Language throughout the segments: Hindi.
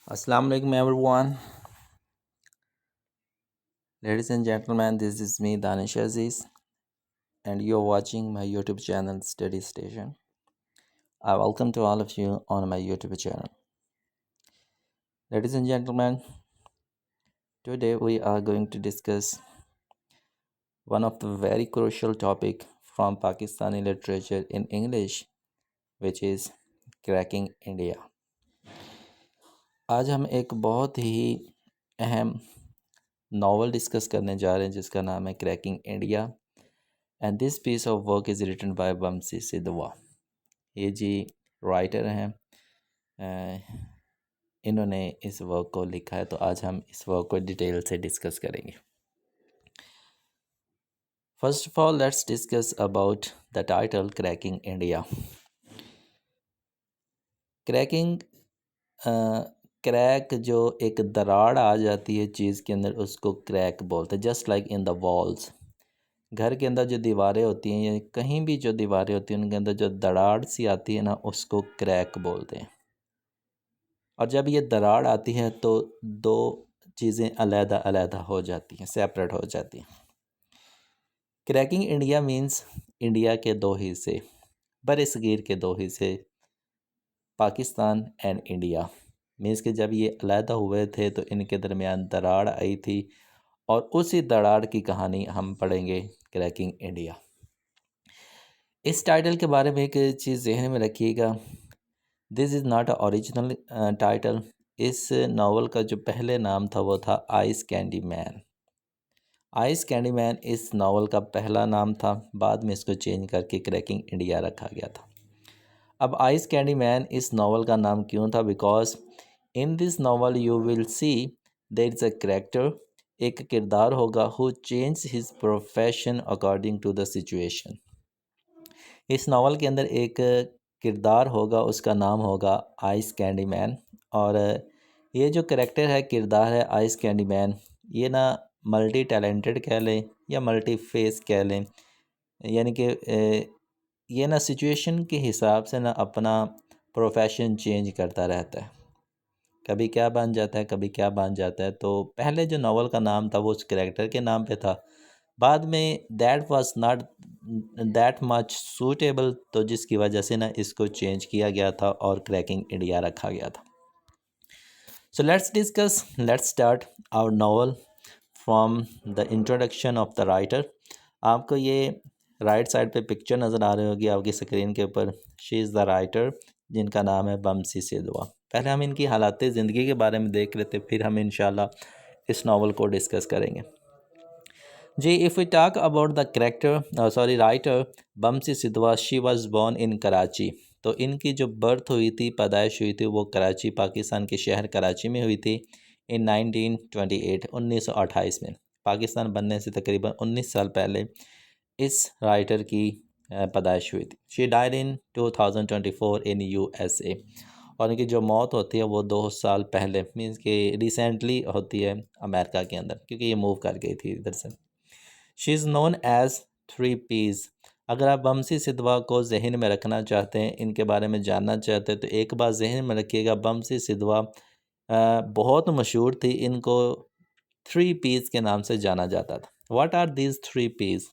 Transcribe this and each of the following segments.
Assalamu alaikum everyone. Ladies and gentlemen, this is me Danish Aziz and you're watching my YouTube channel Study Station. I welcome to all of you on my YouTube channel. Ladies and gentlemen, today we are going to discuss one of the very crucial topic from Pakistani literature in English, which is cracking India. आज हम एक बहुत ही अहम नावल डिस्कस करने जा रहे हैं जिसका नाम है cracking India and this piece of work is written by Bapsi Sidhwa. ये जी राइटर हैं, इन्होंने इस वर्क को लिखा है, तो आज हम इस वर्क को डिटेल से डिस्कस करेंगे। First of all let's discuss about the title cracking India. Cracking crack जो एक दरार आ जाती है चीज़ के अंदर, उसको क्रैक बोलते हैं। Just like in the walls, घर के अंदर जो दीवारें होती हैं या कहीं भी जो दीवारें होती हैं उनके अंदर जो दरार सी आती है ना, उसको क्रैक बोलते हैं। और जब ये दरार आती है तो दो चीज़ें अलहदा अलहदा हो जाती हैं, सेपरेट हो जाती हैं। क्रैकिंग इंडिया मीन्स इंडिया के दो हिस्से, बरसगीर के दो हिस्से, पाकिस्तान एंड इंडिया। मीन्स कि जब ये अलहदा हुए थे तो इनके दरमियान दरार आई थी और उसी दरार की कहानी हम पढ़ेंगे, क्रैकिंग इंडिया। इस टाइटल के बारे में एक चीज़ जहन में रखिएगा, this is not a original title. इस नावल का जो पहले नाम था वो था ice candy man. Ice candy man इस नावल का पहला नाम था, बाद में इसको चेंज करके क्रैकिंग इंडिया रखा गया था। अब आइस कैंडी मैन इस नावल का नाम क्यों था? Because in this novel you will see there is a character, एक किरदार होगा, who change his profession according to the situation. इस नावल के अंदर एक किरदार होगा, उसका नाम होगा आइस कैंडी मैन। और ये जो करैक्टर है, किरदार है आइस कैंडी मैन, ये ना मल्टी टैलेंटेड कह लें या मल्टी फेस कह लें, यानी कि ये ना सिचुएशन के हिसाब से ना अपना प्रोफेशन चेंज करता रहता है, कभी क्या बन जाता है कभी क्या बन जाता है। तो पहले जो नावल का नाम था वो उस करैक्टर के नाम पे था, बाद में that was not that much suitable, तो जिसकी वजह से ना इसको चेंज किया गया था और क्रैकिंग इंडिया रखा गया था। So let's start our novel from the introduction of the writer. आपको ये राइट साइड पे पिक्चर नज़र आ रही होगी आपकी स्क्रीन के ऊपर, शी इज़ द राइटर जिनका नाम है बमसी सिद्धवा। पहले हम इनकी हालात ज़िंदगी के बारे में देख लेते, फिर हम इंशाल्लाह इस नावल को डिस्कस करेंगे जी। If we talk about the character writer Bapsi Sidhwa, she was born in Karachi. तो इनकी जो बर्थ हुई थी, पैदाइश हुई थी, वो कराची, पाकिस्तान के शहर कराची में हुई थी इन 1928 1928 में। पाकिस्तान बनने से तकरीबन 19 साल पहले इस राइटर की पैदाइश हुई थी। She died in 2024 in USA। और इनकी जो मौत होती है वो 2 साल पहले, मीन्स कि रिसेंटली होती है अमेरिका के अंदर, क्योंकि ये मूव कर गई थी इधर से। She is known as 3 Ps। अगर आप बमसी सिद्धवा को जहन में रखना चाहते हैं, इनके बारे में जानना चाहते हैं, तो एक बात जहन में रखिएगा, बमसी सिद्धवा बहुत मशहूर थी, इनको 3 Ps के नाम से जाना जाता था। What are these 3 Ps?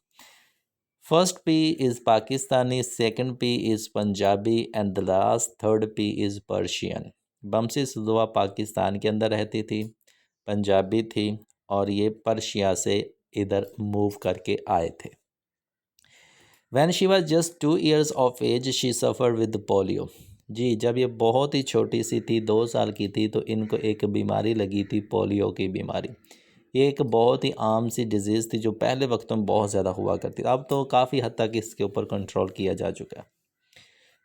First P is Pakistani, second P is Punjabi and the last third P is Persian. Bapsi Sidhwa Pakistan के अंदर रहती थी, पंजाबी थी और ये पर्शिया से इधर मूव करके आए थे। When she was just 2 years of age, she suffered with polio। जी, जब ये बहुत ही छोटी सी थी, 2 साल की थी, तो इनको एक बीमारी लगी थी, पोलियो की बीमारी। ये एक बहुत ही आम सी डिजीज़ थी जो पहले वक्तों में बहुत ज़्यादा हुआ करती थी। अब तो काफ़ी हद तक इसके ऊपर कंट्रोल किया जा चुका है।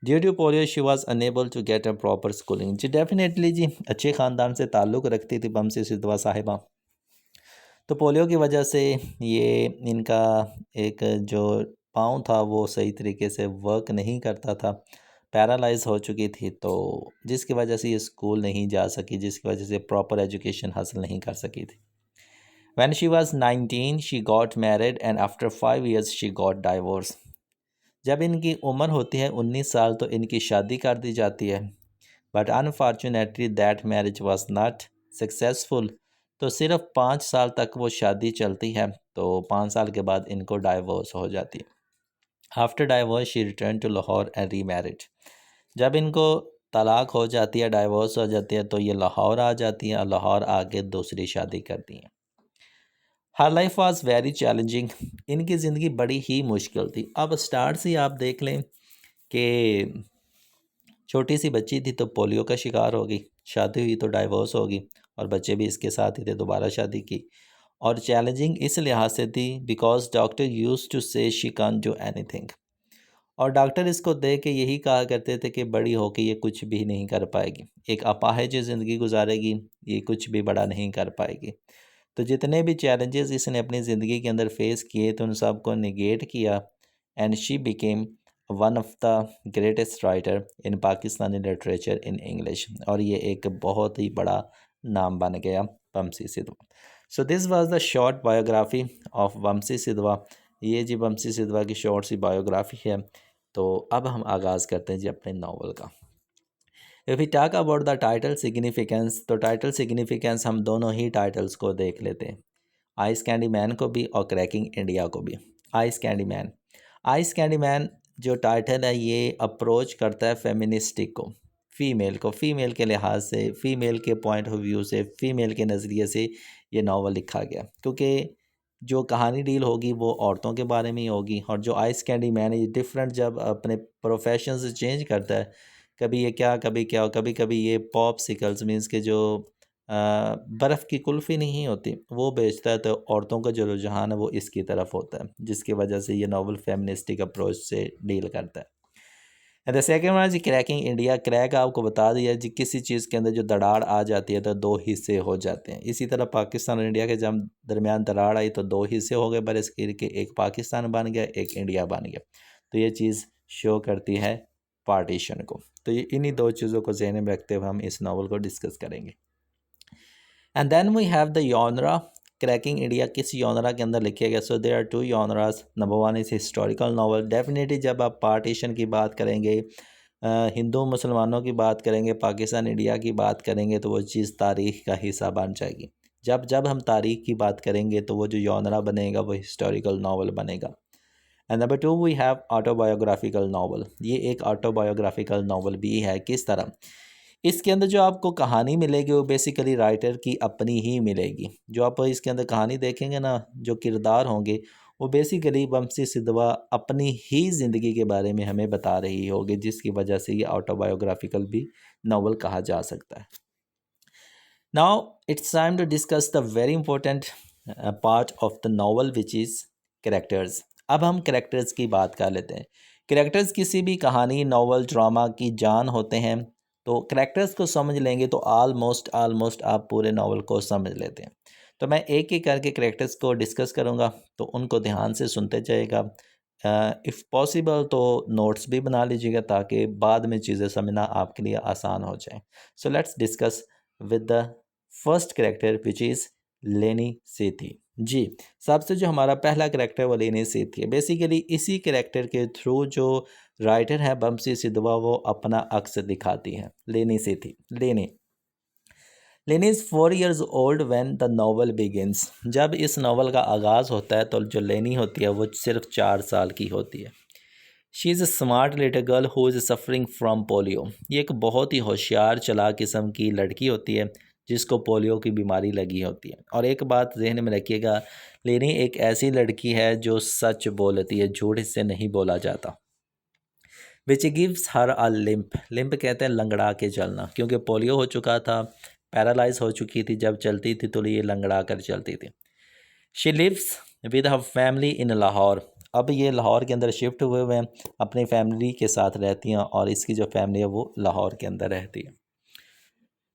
Due to polio she was unable to get a proper schooling. जी डेफिनेटली जी, अच्छे ख़ानदान से ताल्लुक़ रखती थी बमसी सिद्धवा साहिबा, तो पोलियो की वजह से ये इनका एक जो पाँव था वो सही तरीके से वर्क नहीं करता था, पैरालाइज हो चुकी थी, तो जिसकी वजह से ये स्कूल नहीं जा सकी, जिसकी वजह से प्रॉपर एजुकेशन हासिल नहीं कर सकी थी। When she was 19, she got married and after 5 years she got divorced। जब इनकी उम्र होती है 19 साल तो इनकी शादी कर दी जाती है। But unfortunately that marriage was not successful. तो सिर्फ 5 साल तक वो शादी चलती है, तो 5 साल के बाद इनको डाइवोर्स हो जाती है। After divorce she return to Lahore and remarried. जब इनको तलाक हो जाती है, डाइवोर्स हो जाती है, तो ये लाहौर आ जाती हैं और लाहौर आके दूसरी शादी करती हैं। हर लाइफ वॉज वेरी चैलेंजिंग। इनकी ज़िंदगी बड़ी ही मुश्किल थी। अब स्टार्ट से आप देख लें कि छोटी सी बच्ची थी तो पोलियो का शिकार हो गई, शादी हुई तो डाइवोर्स हो गई, और बच्चे भी इसके साथ ही थे, दोबारा शादी की। और चैलेंजिंग इस लिहाज से थी बिकॉज डॉक्टर यूज टू से शी कान डू एनीथिंग। और डॉक्टर इसको देख के यही कहा करते थे कि बड़ी होके ये कुछ भी नहीं कर पाएगी, एक अपाहिज ज़िंदगी गुजारेगी, ये कुछ भी बड़ा नहीं कर पाएगी। तो जितने भी चैलेंजेस इसने अपनी ज़िंदगी के अंदर फेस किए तो उन सब को निगेट किया, and she became one of the greatest writer in Pakistani literature in English. और ये एक बहुत ही बड़ा नाम बन गया Bapsi Sidhwa. So this was the short biography of Bapsi Sidhwa. ये जी वमसी सिद्धवा की शॉर्ट सी बायोग्राफी है। तो अब हम आगाज़ करते हैं जी अपने नावल का। If we talk about the title significance, तो टाइटल सिग्निफिकेंस हम दोनों ही टाइटल्स को देख लेते हैं, आइस कैंडी मैन को भी और क्रैकिंग इंडिया को भी। Ice candy man, ice candy man जो टाइटल है ये अप्रोच करता है फेमिनिस्टिक को, फ़ीमेल के लिहाज से, फ़ीमेल के पॉइंट ऑफ व्यू से, फ़ीमेल के नज़रिए से ये नावल लिखा गया, क्योंकि जो कहानी डील होगी वो औरतों के बारे में ही होगी। और जो आइस कैंडी मैन है ये डिफरेंट जब अपने प्रोफेशन से चेंज करता है, कभी ये क्या कभी क्या, कभी कभी ये पॉप्सिकल्स मीन्स के जो बर्फ़ की कुल्फ़ी नहीं होती वो बेचता है, तो औरतों का जो रुझान है वो इसकी तरफ होता है, जिसकी वजह से ये नावल फेमिनिस्टिक अप्रोच से डील करता है। एंड द सेकेंड वन जी क्रैकिंग इंडिया। क्रैक आपको बता दिया जी किसी चीज़ के अंदर जो दरार आ जाती है तो दो हिस्से हो जाते हैं। इसी तरह पाकिस्तान और इंडिया के जब दरमियान दरार आई तो दो हिस्से हो गए बरसगीर के, एक पाकिस्तान बन गया, एक इंडिया बन गया। तो ये चीज़ शो करती है पार्टीशन को। तो ये इन्हीं दो चीज़ों को ज़हन में रखते हुए हम इस नावल को डिस्कस करेंगे। And then we have the genre. Cracking India किस यॉनरा के अंदर लिखा गया? So there are two genres. Number one is historical novel. Definitely जब आप पार्टीशन की बात करेंगे, हिंदू मुसलमानों की बात करेंगे, पाकिस्तान इंडिया की बात करेंगे, तो वो चीज़ तारीख़ का हिस्सा बन जाएगी। जब जब हम तारीख़ की बात करेंगे तो वो जो यॉनरा बनेगा वो हिस्टोरिकल नावल बनेगा। And number two we have autobiographical novel. ये एक ऑटोबायोग्राफिकल नावल भी है। किस तरह? इसके अंदर जो आपको कहानी मिलेगी वो बेसिकली राइटर की अपनी ही मिलेगी। जो आप इसके अंदर कहानी देखेंगे ना, जो किरदार होंगे वो बेसिकली वमसी सिद्धवा अपनी ही ज़िंदगी के बारे में हमें बता रही होगी, जिसकी वजह से ये ऑटोबायोग्राफिकल भी नावल कहा जा सकता है। Now it's time to discuss the very important part of the novel which is characters. अब हम कैरेक्टर्स की बात कर लेते हैं। कैरेक्टर्स किसी भी कहानी, नावल, ड्रामा की जान होते हैं। तो कैरेक्टर्स को समझ लेंगे तो आलमोस्ट आप पूरे नावल को समझ लेते हैं। तो मैं एक एक करके कैरेक्टर्स को डिस्कस करूँगा, तो उनको ध्यान से सुनते जाइएगा। इफ़ पॉसिबल तो नोट्स भी बना लीजिएगा ताकि बाद में चीज़ें समझना आपके लिए आसान हो जाए। So let's discuss with the first character which is लेनी सेठी। जी, सबसे जो हमारा पहला कैरेक्टर वो लेनी सेठी है। बेसिकली इसी कैरेक्टर के थ्रू जो राइटर है वमसी सिद्धवा वो अपना अक्स दिखाती हैं। लेनी सेठी, लेनी is 4 years old when the novel begins. जब इस नावल का आगाज़ होता है तो जो लेनी होती है वो सिर्फ 4 साल की होती है। She is a smart little girl who is suffering from polio. ये एक बहुत ही होशियार चालाक किस्म की लड़की होती है जिसको पोलियो की बीमारी लगी होती है। और एक बात जहन में रखिएगा, लेनी एक ऐसी लड़की है जो सच बोलती है, झूठ इससे नहीं बोला जाता। Which gives her a limp. Limp कहते हैं लंगड़ा के चलना, क्योंकि पोलियो हो चुका था, पैरालाइज हो चुकी थी, जब चलती थी तो ये लंगड़ा कर चलती थी। She lives with her family in Lahore. अब ये लाहौर के अंदर शिफ्ट हुए हैं, अपनी फैमिली के साथ रहती हैं और इसकी जो फैमिली है वो लाहौर के अंदर रहती है।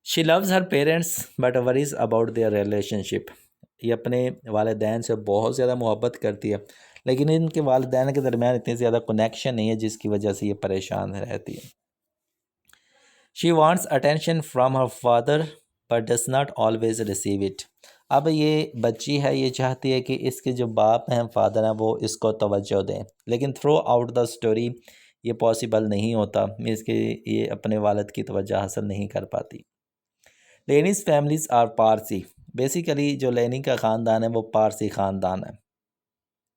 She loves her parents but worries about their relationship. ये अपने वालिदैन से बहुत ज़्यादा मोहब्बत करती है, लेकिन इनके वालिदैन के दरमियान इतनी ज़्यादा कनेक्शन नहीं है, जिसकी वजह से ये परेशान रहती है। She wants attention from her father but does not always receive it. अब ये बच्ची है, ये चाहती है कि इसके जो बाप हैं, फादर हैं, वो इसको तवज्जो दें, लेकिन थ्रू आउट द स्टोरी ये पॉसिबल नहीं होता, मीन्स कि ये अपने वालिद की तवज्जो हासिल नहीं कर पाती। लेनीज़ फैमिलीज़ आर पारसी। बेसिकली जो लेनी का ख़ानदान है वो पारसी ख़ानदान है।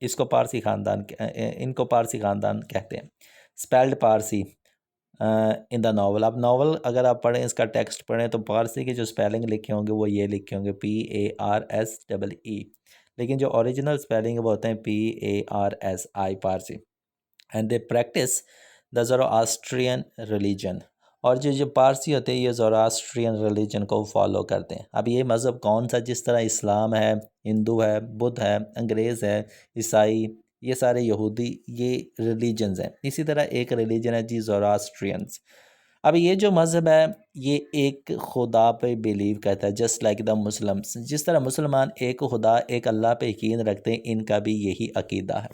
इसको पारसी ख़ानदान इनको पारसी ख़ानदान कहते हैं। Spelled Parsi in the novel. अब नावल अगर आप पढ़ें, इसका टेक्स्ट पढ़ें, तो पारसी के जो स्पेलिंग लिखे होंगे वो ये लिखे होंगे PARSEE, लेकिन जो ओरिजिनल स्पेलिंग है वो होते हैं PARSI, Parsi. And they practise the Zoroastrian religion. और जो पारसी होते हैं ये ज़ोरोआस्ट्रियन रिलीजन को फॉलो करते हैं। अब ये मज़हब कौन सा, जिस तरह इस्लाम है, हिंदू है, बुद्ध है, अंग्रेज़ है, ईसाई, ये सारे यहूदी, ये रिलीजन्स हैं। इसी तरह एक रिलीजन है जी ज़ोरोआस्ट्रियंस। अब ये जो मज़हब है ये एक खुदा पे बिलीव करता है, जस्ट लाइक द मुस्लिम्स। जिस तरह मुसलमान एक खुदा, एक अल्लाह पे यकीन रखते हैं, इनका भी यही अकीदा है।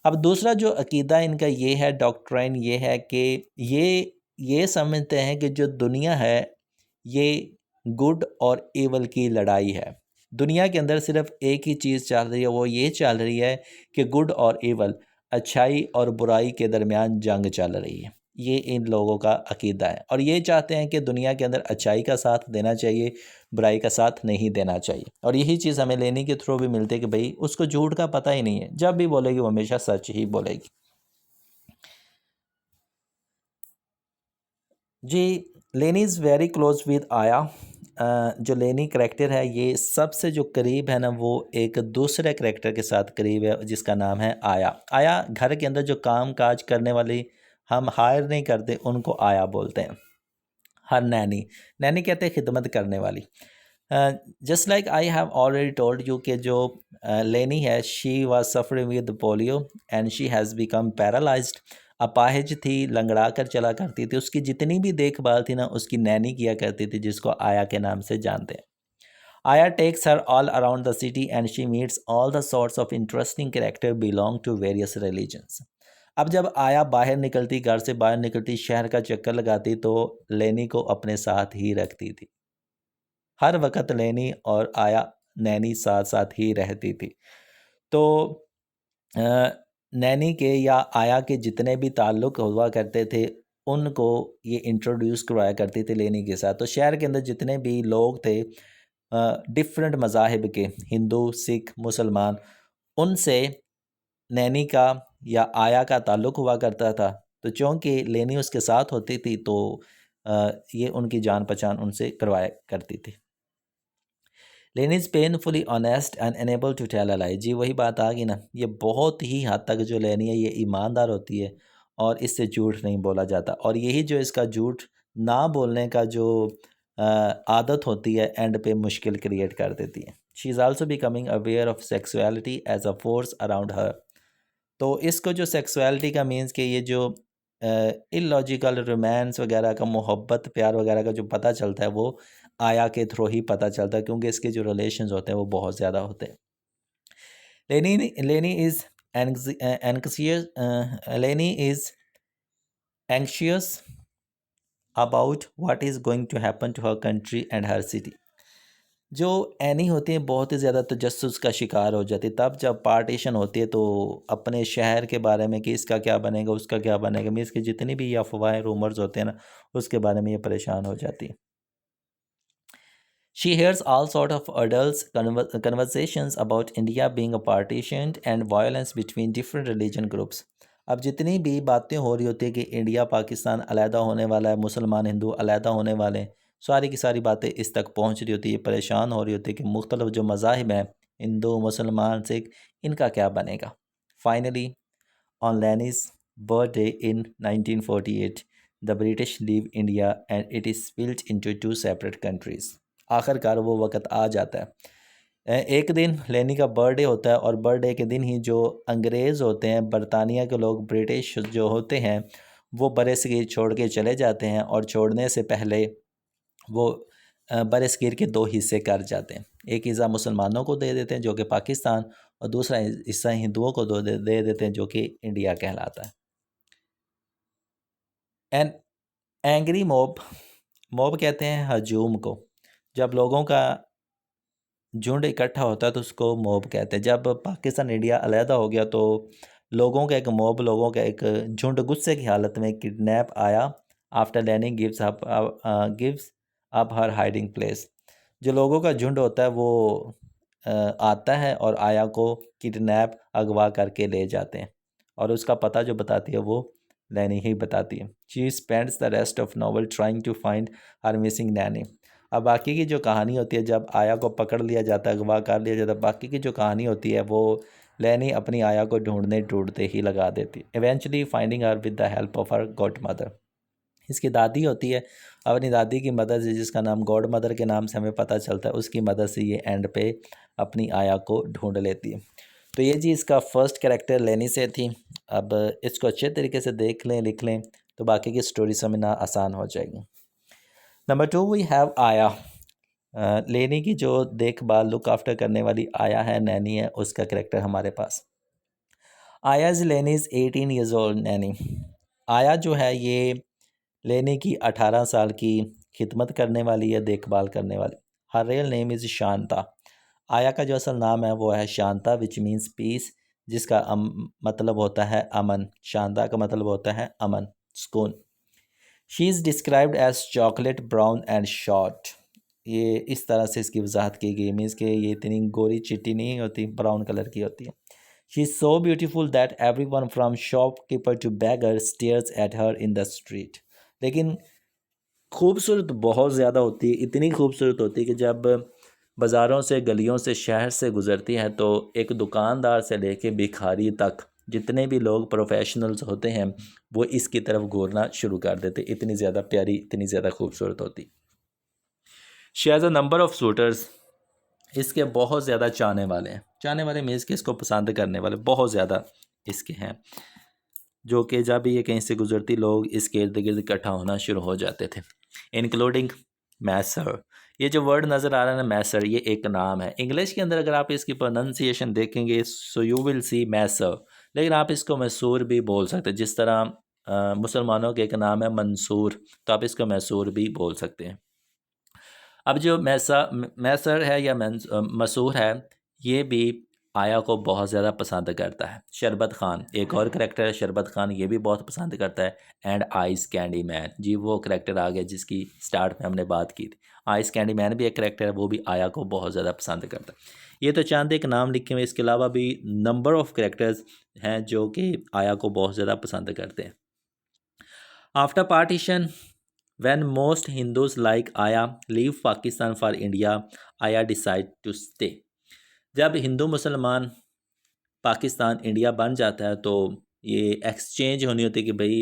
अब दूसरा जो अकीदा इनका ये है, डॉक्ट्राइन ये है कि ये समझते हैं कि जो दुनिया है ये गुड और एवल की लड़ाई है। दुनिया के अंदर सिर्फ एक ही चीज़ चल रही है, वो ये चल रही है कि गुड और एवल, अच्छाई और बुराई के दरमियान जंग चल रही है। ये इन लोगों का अकीदा है और ये चाहते हैं कि दुनिया के अंदर अच्छाई का साथ देना चाहिए, बुराई का साथ नहीं देना चाहिए। और यही चीज़ हमें लेने के थ्रू भी मिलती है कि भाई उसको झूठ का पता ही नहीं है, जब भी बोलेगी वो हमेशा सच ही बोलेगी। जी, लेनी इज़ वेरी क्लोज विद आया। जो लेनी करैक्टर है ये सबसे जो करीब है ना, वो एक दूसरे करैक्टर के साथ करीब है जिसका नाम है आया। आया घर के अंदर जो काम काज करने वाली हम हायर नहीं करते उनको आया बोलते हैं। हर नैनी, नैनी कहते हैं खिदमत करने वाली। Just like I have already told you कि जो लेनी है, she was suffering with polio and she has become paralysed. अपाहिज थी, लंगड़ा कर चला करती थी। उसकी जितनी भी देखभाल थी ना, उसकी नैनी किया करती थी, जिसको आया के नाम से जानते हैं। Ayah takes her all around the city and she meets all the sorts of interesting character belong to various religions. अब जब आया बाहर निकलती, घर से बाहर निकलती, शहर का चक्कर लगाती, तो लेनी को अपने साथ ही रखती थी। हर वक्त लेनी और आया नैनी साथ साथ ही रहती थी। तो नैनी के या आया के जितने भी ताल्लुक़ हुआ करते थे उनको ये इंट्रोड्यूस करवाया करती थी लेनी के साथ। तो शहर के अंदर जितने भी लोग थे डिफरेंट मज़ाहिब के, हिंदू, सिख, मुसलमान, उनसे नैनी का या आया का ताल्लुक़ हुआ करता था। तो चूँकि लेनी उसके साथ होती थी तो ये उनकी जान पहचान उनसे करवाया करती थी। Lenny is painfully honest and unable to tell a lie. जी वही बात आ गई ना, ये बहुत ही हद तक जो लेनी है ये ईमानदार होती है और इससे झूठ नहीं बोला जाता। और यही जो इसका झूठ ना बोलने का जो आदत होती है एंड पे मुश्किल क्रिएट कर देती है। She is also becoming aware of sexuality as a force around her. तो इसको जो सेक्सुअलिटी का मीन्स कि ये जो इलॉजिकल रोमांस वगैरह का, मोहब्बत प्यार वगैरह का जो पता चलता है वो आया के थ्रू ही पता चलता है, क्योंकि इसके जो रिलेशंस होते हैं वो बहुत ज़्यादा होते हैं। Lenny is anxious about what is going to happen to her country and her city. जो एनी होती है बहुत ही ज़्यादा तजस्सुस का शिकार हो जाती है। तब जब पार्टीशन होती है तो अपने शहर के बारे में कि इसका क्या बनेगा, उसका क्या बनेगा, मीन्स की जितनी भी अफवाहें, रूमर्स होते हैं ना, उसके बारे में ये परेशान हो जाती है। She hears all sort of adults conversations about India being a partitioned and violence between different religion groups. अब जितनी भी बातें हो रही होती है कि इंडिया पाकिस्तान अलहदा होने वाला है, मुसलमान हिंदू अलहदा होने वाले हैं, सारी की सारी बातें इस तक पहुंच रही होती है, परेशान हो रही होती है कि मुख्तलिफ जो मज़ाहिब हैं, हिंदू, मुसलमान, सिख, इनका क्या बनेगा। Finally on Lenin's birthday in 1948, the British leave India and it is split into two separate countries. आखिरकार वो वक़्त आ जाता है। एक दिन लेनी का बर्थडे होता है और बर्थडे के दिन ही जो अंग्रेज़ होते हैं, बरतानिया के लोग, ब्रिटिश जो होते हैं, वो बरसगीर छोड़ के चले जाते हैं और छोड़ने से पहले वो बरसगीर के दो हिस्से कर जाते हैं। एक हिस्सा मुसलमानों को दे देते हैं जो कि पाकिस्तान, और दूसरा हिस्सा हिंदुओं को दे देते हैं जो कि इंडिया कहलाता है। एन एंग्री मॉब, मॉब कहते हैं हजूम को। जब लोगों का झुंड इकट्ठा होता है तो उसको मॉब कहते हैं। जब पाकिस्तान इंडिया अलहदा हो गया तो लोगों का एक मॉब, लोगों का एक झुंड गुस्से की हालत में किडनैप आया आफ्टर लैनी गिव्स अप हर हाइडिंग प्लेस। जो लोगों का झुंड होता है वो आता है और आया को किडनैप अगवा करके ले जाते हैं, और उसका पता जो बताती है वो लैनी ही बताती है। She spends the rest of novel trying to find her missing nanny. अब बाकी की जो कहानी होती है, जब आया को पकड़ लिया जाता है, अगवा कर लिया जाता है, बाकी की जो कहानी होती है वो लैनी अपनी आया को ढूंढते ही लगा देती, eventually finding her with the help of her God mother. इसकी दादी होती है, अपनी दादी की मदद से, जिसका नाम गॉड मदर के नाम से हमें पता चलता है, उसकी मदद से ये एंड पे अपनी आया को ढूंढ लेती है। तो ये जी इसका फर्स्ट कैरेक्टर लैनी से थी। अब इसको अच्छे तरीके से देख लें, लिख लें, तो बाकी की स्टोरी समझना आसान हो जाएगी। नंबर 2 वी हैव आया। लेनी की जो देखभाल, लुक आफ्टर करने वाली आया है, नैनी है, उसका कैरेक्टर हमारे पास। आया इज लेनीज 18 ईयर्स ओल्ड नैनी। आया जो है ये लेनी की 18 साल की खिदमत करने वाली है, देखभाल करने वाली। हर रियल नेम इज़ शांता। आया का जो असल नाम है वो है शांता, विच मीन्स पीस, जिसका मतलब होता है अमन। शांता का मतलब होता है अमन, सुकून। She is described as chocolate brown and short. ये इस तरह से इसकी वजाहत की गई, मीन्स कि ये इतनी गोरी चिट्टी नहीं होती, ब्राउन कलर की होती है। She is so beautiful that every one from shopkeeper to beggar stares at her in the street. लेकिन खूबसूरत बहुत ज़्यादा होती है, इतनी खूबसूरत होती है कि जब बाज़ारों से, गलियों से, शहर से गुज़रती है तो एक दुकानदार से लेके भिखारी तक, जितने भी लोग प्रोफेशनल्स होते हैं, वो इसकी तरफ घूरना शुरू कर देते। इतनी ज़्यादा प्यारी, इतनी ज़्यादा खूबसूरत होती। She has a number of suitors. इसके बहुत ज़्यादा चाहने वाले हैं। चाहने वाले मीन्स कि इसको पसंद करने वाले बहुत ज़्यादा इसके हैं, जो कि जब ये कहीं से गुजरती लोग इसके इर्द गिर्द इकट्ठा होना शुरू हो जाते थे। इंक्लूडिंग मैसर। ये जो वर्ड नज़र आ रहा है ना, मैसर, ये एक नाम है। इंग्लिश के अंदर अगर आप इसकी प्रोनंसिएशन देखेंगे, सो यू विल सी मैसर, लेकिन आप इसको मैसूर भी बोल सकते हैं। जिस तरह मुसलमानों के एक नाम है मंसूर, तो आप इसको मैसूर भी बोल सकते हैं। अब जो मैसर है या मसूर है, ये भी आया को बहुत ज़्यादा पसंद करता है। शरबत खान एक और करैक्टर है, शरबत खान, ये भी बहुत पसंद करता है। एंड आइस कैंडी मैन, जी वो करैक्टर आ गया जिसकी स्टार्ट में हमने बात की थी। आइस कैंडी मैन भी एक करैक्टर है, वो भी आया को बहुत ज़्यादा पसंद करता है। ये तो चंद एक नाम लिखे हुए, इसके अलावा भी नंबर ऑफ़ करैक्टर्स हैं जो कि आया को बहुत ज़्यादा पसंद करते हैं। After partition, when most Hindus like Aya leave Pakistan for India, Aya decide to stay। जब हिंदू मुसलमान पाकिस्तान इंडिया बन जाता है तो ये एक्सचेंज होनी होती है कि भाई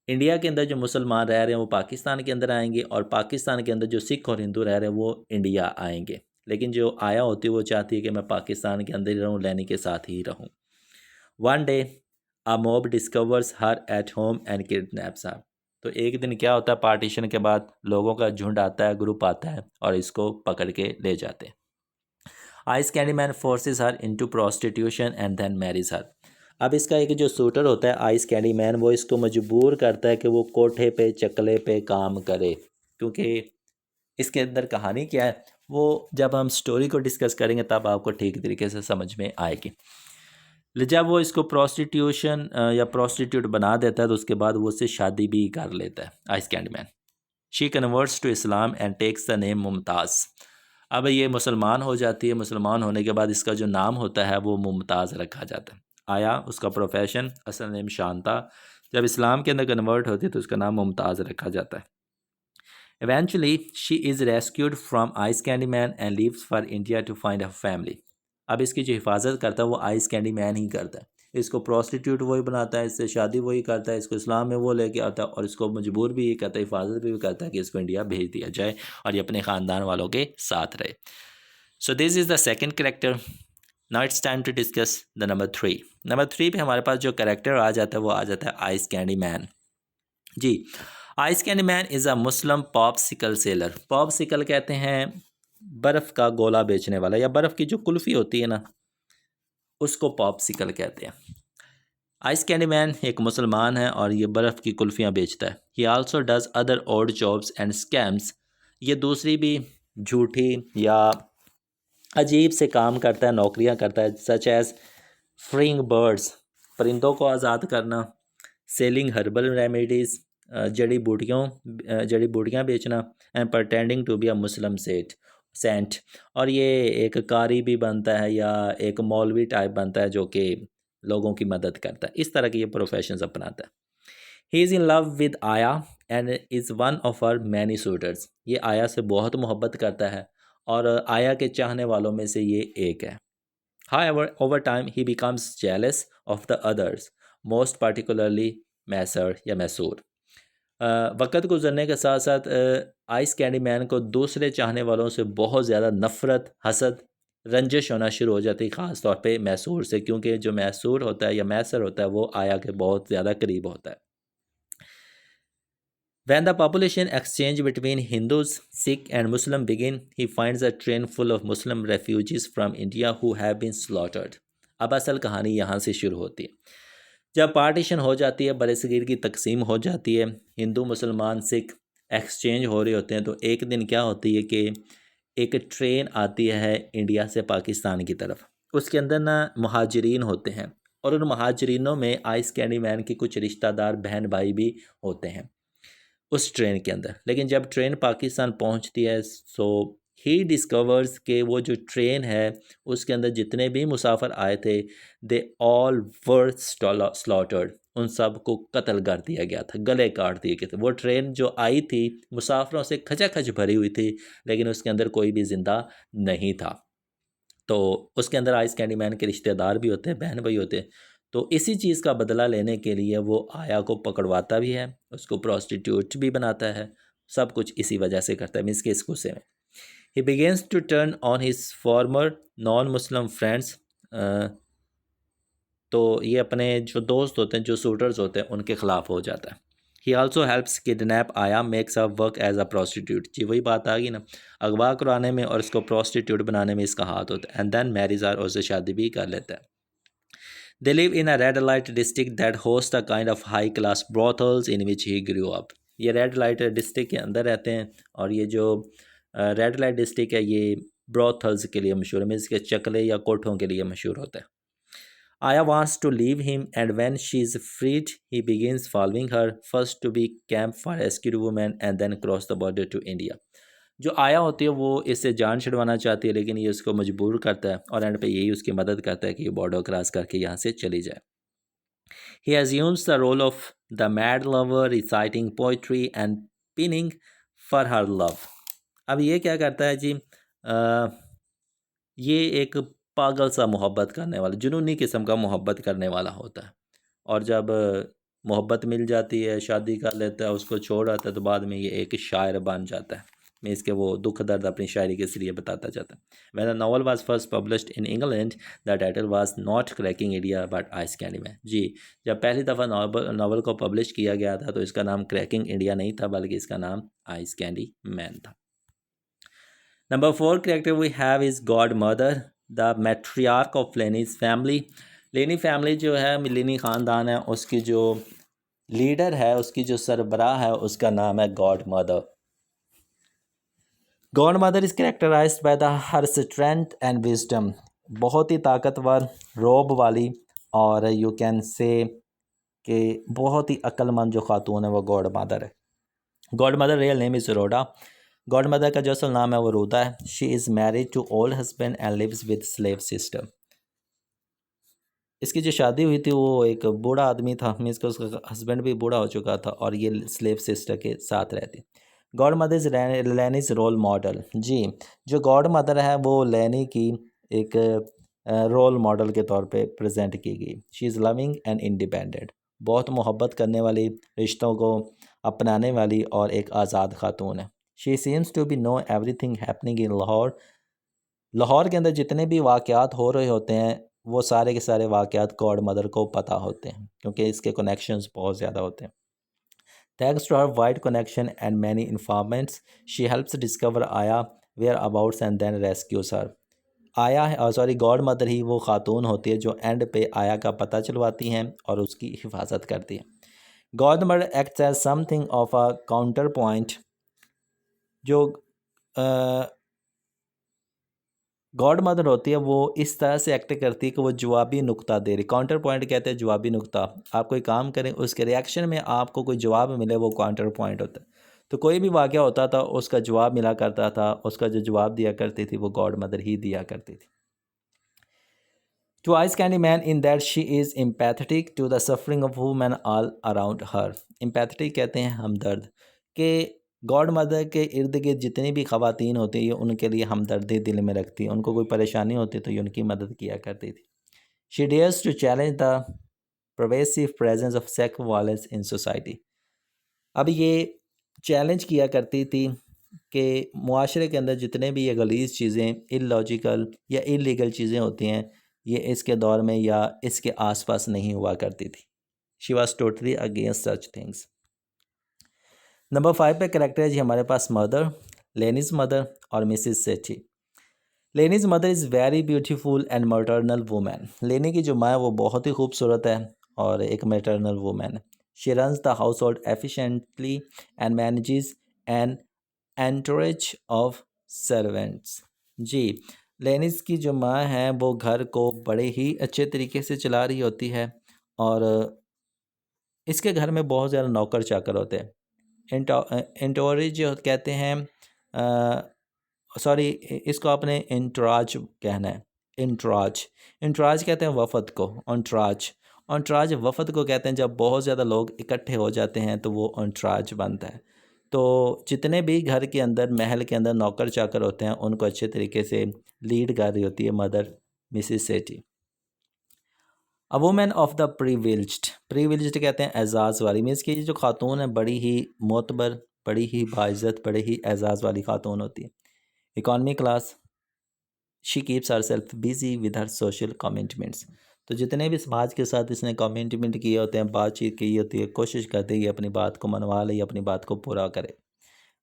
इंडिया के अंदर जो मुसलमान रह रहे हैं वो पाकिस्तान के अंदर आएंगे, और पाकिस्तान के अंदर जो सिख और हिंदू रह रहे हैं वो इंडिया आएंगे। लेकिन जो आया होती है वो चाहती है कि मैं पाकिस्तान के अंदर ही रहूँ, लैनी के साथ ही रहूँ। One day a mob discovers her at home and kidnaps her. तो एक दिन क्या होता है, पार्टीशन के बाद लोगों का झुंड आता है, ग्रुप आता है और इसको पकड़ के ले जाते हैं। Ice candy man forces her into prostitution and then marriage her. अब इसका एक जो शूटर होता है आइस कैंडी मैन, वो इसको मजबूर करता है कि वो कोठे पे, चकले पे काम करे, क्योंकि इसके अंदर कहानी क्या है वो जब हम स्टोरी को डिस्कस करेंगे तब आपको ठीक तरीके से समझ में आएगी। जब वो इसको प्रोस्टिट्यूशन या प्रोस्टिट्यूट बना देता है तो उसके बाद वो उससे शादी भी कर लेता है ice candy man. She converts to Islam and takes the name Mumtaz. अब ये मुसलमान हो जाती है। मुसलमान होने के बाद इसका जो नाम होता है वो मुमताज़ रखा जाता है। आया उसका प्रोफेशन, असल नेम शांता, जब इस्लाम के अंदर कन्वर्ट होती है तो उसका नाम मुमताज़ रखा जाता है। Eventually she is rescued from ice candy man and leaves for India to find a family. अब इसकी जो हिफाजत करता है वो आइस कैंडी मैन ही करता है। इसको प्रोस्टिट्यूट वही बनाता है, इससे शादी वही करता है, इसको इस्लाम में वो लेके आता है और इसको मजबूर भी ये करता है, हिफाजत भी करता है कि इसको इंडिया भेज दिया जाए और ये अपने ख़ानदान वालों के साथ रहे। So this is the second character. Now it's time to discuss the number 3। Number 3 पे हमारे पास जो करेक्टर आ जाता है वो आ जाता है आइस कैंडी मैन। जी, ice candy man is a Muslim popsicle seller. Popsicle कहते हैं बर्फ़ का गोला बेचने वाला, या बर्फ़ की जो कुल्फ़ी होती है ना उसको पॉपसिकल कहते हैं। आइस कैंडी मैन एक मुसलमान है और ये बर्फ़ की कुल्फ़ियाँ बेचता है। He also does other odd jobs and scams. ये दूसरी भी झूठी या अजीब से काम करता है, नौकरियाँ करता है, सच एज़ फ्रीइंग बर्ड्स। परिंदों को आज़ाद करना, सेलिंग हर्बल रेमेडीज़, जड़ी बूटियाँ बेचना, and pretending to be a Muslim saint, और ये एक कारी भी बनता है या एक मौलवी टाइप बनता है जो कि लोगों की मदद करता है। इस तरह के ये प्रोफेशंस अपनाता है। He is in love with Ayah and is one of our many suitors. ये आया से बहुत मोहब्बत करता है और आया के चाहने वालों में से ये एक है। However, over time he becomes jealous of the others, most particularly मैसर या मैसूर। वक़्त गुजरने के साथ साथ आइस कैंडी मैन को दूसरे चाहने वालों से बहुत ज़्यादा नफ़रत, हसद, रंजिश होना शुरू हो जाती है, ख़ास तौर पे मैसूर से, क्योंकि जो मैसूर होता है या मैसर होता है वो आया के बहुत ज़्यादा करीब होता है। When the population exchange between Hindus, Sikh and Muslim begin, he finds a train full of Muslim refugees from India who have been slaughtered. अब असल कहानी यहाँ से शुरू होती है। जब पार्टीशन हो जाती है, बरसगीर की तकसीम हो जाती है, हिंदू मुसलमान सिख एक्सचेंज हो रहे होते हैं, तो एक दिन क्या होती है कि एक ट्रेन आती है इंडिया से पाकिस्तान की तरफ। उसके अंदर ना महाजरीन होते हैं और उन महाजरीनों में आइस कैंडी मैन के कुछ रिश्तेदार बहन भाई भी होते हैं उस ट्रेन के अंदर। लेकिन जब ट्रेन पाकिस्तान पहुंचती है, सो ही डिस्कवर्स के वो जो ट्रेन है उसके अंदर जितने भी मुसाफिर आए थे, दे ऑल वर स्लॉटर्ड, उन सब को कत्ल कर दिया गया था, गले काट दिए गए थे। वो ट्रेन जो आई थी मुसाफिरों से खचाखच भरी हुई थी, लेकिन उसके अंदर कोई भी ज़िंदा नहीं था। तो उसके अंदर आइस कैंडी मैन के रिश्तेदार भी होते हैं, बहन भाई होते हैं। तो इसी चीज़ का बदला लेने के लिए वो आया को पकड़वाता भी है, उसको प्रोस्टिट्यूट भी बनाता है, सब कुछ इसी वजह से करता है, मीन्स के इस गुस्से में। He begins to turn on his former non Muslim friends. तो ये अपने जो दोस्त होते हैं, जो सूटर्स होते हैं, उनके ख़िलाफ़ हो जाता है। He also helps kidnap Ayah, makes a work as a prostitute. जी वही बात आ गई ना, अगवा कराने में और इसको प्रोस्टिट्यूट बनाने में इसका हाथ होता है। एंड देन मैरिज आर, और उससे शादी भी कर लेता है। They live in a red light district that host a kind of high class brothels in which he grew up. ये रेड लाइट डिस्ट्रिक्ट के अंदर रहते हैं और ये जो रेड लाइट डिस्ट्रिक्ट है ये ब्रॉथल्स के लिए मशहूर है, मीन्स के चकले या कोठों के लिए मशहूर होता है। Aya wants to leave him, and when she is freed, he begins following her, first to be camp for rescued woman and then cross the border to India. जो आया होती है वो इससे जान छुड़वाना चाहती है, लेकिन ये उसको मजबूर करता है और एंड पे यही उसकी मदद करता है कि ये बॉर्डर क्रॉस करके यहाँ से चली जाए। He assumes the role of the mad lover, reciting poetry and pinning for her love. अब ये क्या करता है जी, ये एक पागल सा मोहब्बत करने वाला, जुनूनी किस्म का मोहब्बत करने वाला होता है। और जब मोहब्बत मिल जाती है, शादी कर लेता है, उसको छोड़ आता है, तो बाद में ये एक शायर बन जाता है। मीन्स के वो दुख दर्द अपनी शायरी के ज़रिए बताता जाता है। When the novel was first published in England, the title was not cracking India but ice candy man. जी, जब पहली दफ़ा नॉवल को पब्लिश किया गया था तो इसका नाम क्रैकिंग इंडिया नहीं था, बल्कि इसका नाम आइस कैंडी मैन था। Number 4 character we have is Godmother, the matriarch of Lenny's family. लेनी फैमिली जो है, लेनी ख़ानदान है, उसकी जो लीडर है, उसकी जो सरबराह है, उसका नाम है godmother. Godmother is characterised by the her strength and wisdom. बहुत ही ताकतवर, रोब वाली, और यू कैन से कि बहुत ही अक्लमंद जो खातून है वो गॉड मदर है। Godmother real name is Roda. Godmother का जो असल नाम है वो रूदा है। She is married to old husband and lives with slave sister. इसकी जो शादी हुई थी वो एक बूढ़ा आदमी था, मीन्स का उसका हस्बैंड भी बूढ़ा हो चुका था और ये स्लेव सिस्टर के साथ रहती। Godmother is Lenny's role model. जी, जो गॉड मदर है वो लैनी की एक रोल मॉडल के तौर पे प्रेजेंट की गई। She is loving and independent, बहुत मोहब्बत करने वाली, रिश्तों को अपनाने वाली और एक आज़ाद खातून है। She seems to be know everything happening in Lahore. Lahore के अंदर जितने भी वाक़यात हो रहे होते हैं वो सारे के सारे वाक़यात गॉड मदर को पता होते हैं, क्योंकि इसके कनेक्शंस बहुत ज़्यादा होते हैं। Thanks to her wide connection and many informants, she helps discover Ayah whereabouts and then rescues her. Ayah sorry God mother ही वो खातून होती है जो एंड पे आया का पता चलवाती हैं और उसकी हिफाजत करती है। Godmother acts as something of a counterpoint. जो गॉड मदर होती है वो इस तरह से एक्ट करती है कि वो जवाबी नुक्ता दे रही, काउंटर पॉइंट कहते हैं जवाबी नुक्ता। आप कोई काम करें उसके रिएक्शन में आपको कोई जवाब मिले वो काउंटर पॉइंट होता है। तो कोई भी वाक़या होता था उसका जवाब मिला करता था, उसका जो जवाब दिया करती थी वो गॉड मदर ही दिया करती थी। To Ice Candy Man in that she is empathetic to the suffering of women all around her. Empathetic कहते हैं हमदर्द, कि गॉड मदर के इर्द गिर्द जितनी भी ख़वातीन होती हैं उनके लिए हमदर्दी दिल में रखती है, उनको कोई परेशानी होती तो ये उनकी मदद किया करती थी। She dares to challenge the pervasive presence of sex violence in society. अब ये चैलेंज किया करती थी कि मुआशरे के अंदर जितने भी ये गलीज़ चीज़ें, इलॉजिकल या इलीगल चीज़ें होती हैं, ये इसके दौर में या इसके आसपास नहीं हुआ करती थी। She was totally against such things. Number 5 पे करेक्टर है जी हमारे पास मदर, लेनीज मदर और Mrs Sethi. Lenny's mother is very beautiful and maternal women. Lenny की जो माँ है वो बहुत ही खूबसूरत है और एक मैटरनल वूमेन है। She runs the household efficiently and manages an entourage of servants. जी, लेनिस की जो माँ है वो घर को बड़े ही अच्छे तरीके से चला रही होती है और इसके घर में बहुत ज़्यादा नौकर चाकर होते हैं। एंटोरेज जो कहते हैं, सॉरी इसको आपने इंटराज कहना है। इंटराज, इंटराज कहते हैं वफ़द को। अंटराज, अंटराज वफ़द को कहते हैं जब बहुत ज़्यादा लोग इकट्ठे हो जाते हैं तो वो अंटराज बनता है। तो जितने भी घर के अंदर, महल के अंदर नौकर चाकर होते हैं उनको अच्छे तरीके से लीड कर रही होती है mother Mrs Sethi. A women of the privileged, privileged कहते हैं एजाज़ वाली, मीन्स कि जो खातून है बड़ी ही मोतबर, बड़ी ही बाइज़्ज़त, बड़ी ही एजाज़ वाली खातून होती है। Economy class, she keeps her self busy with her social commitments. तो जितने भी समाज के साथ इसने कमिटमेंट किए होते हैं, बातचीत की होती है, कोशिश करती है कि अपनी बात को मनवा ले, अपनी बात को पूरा करे।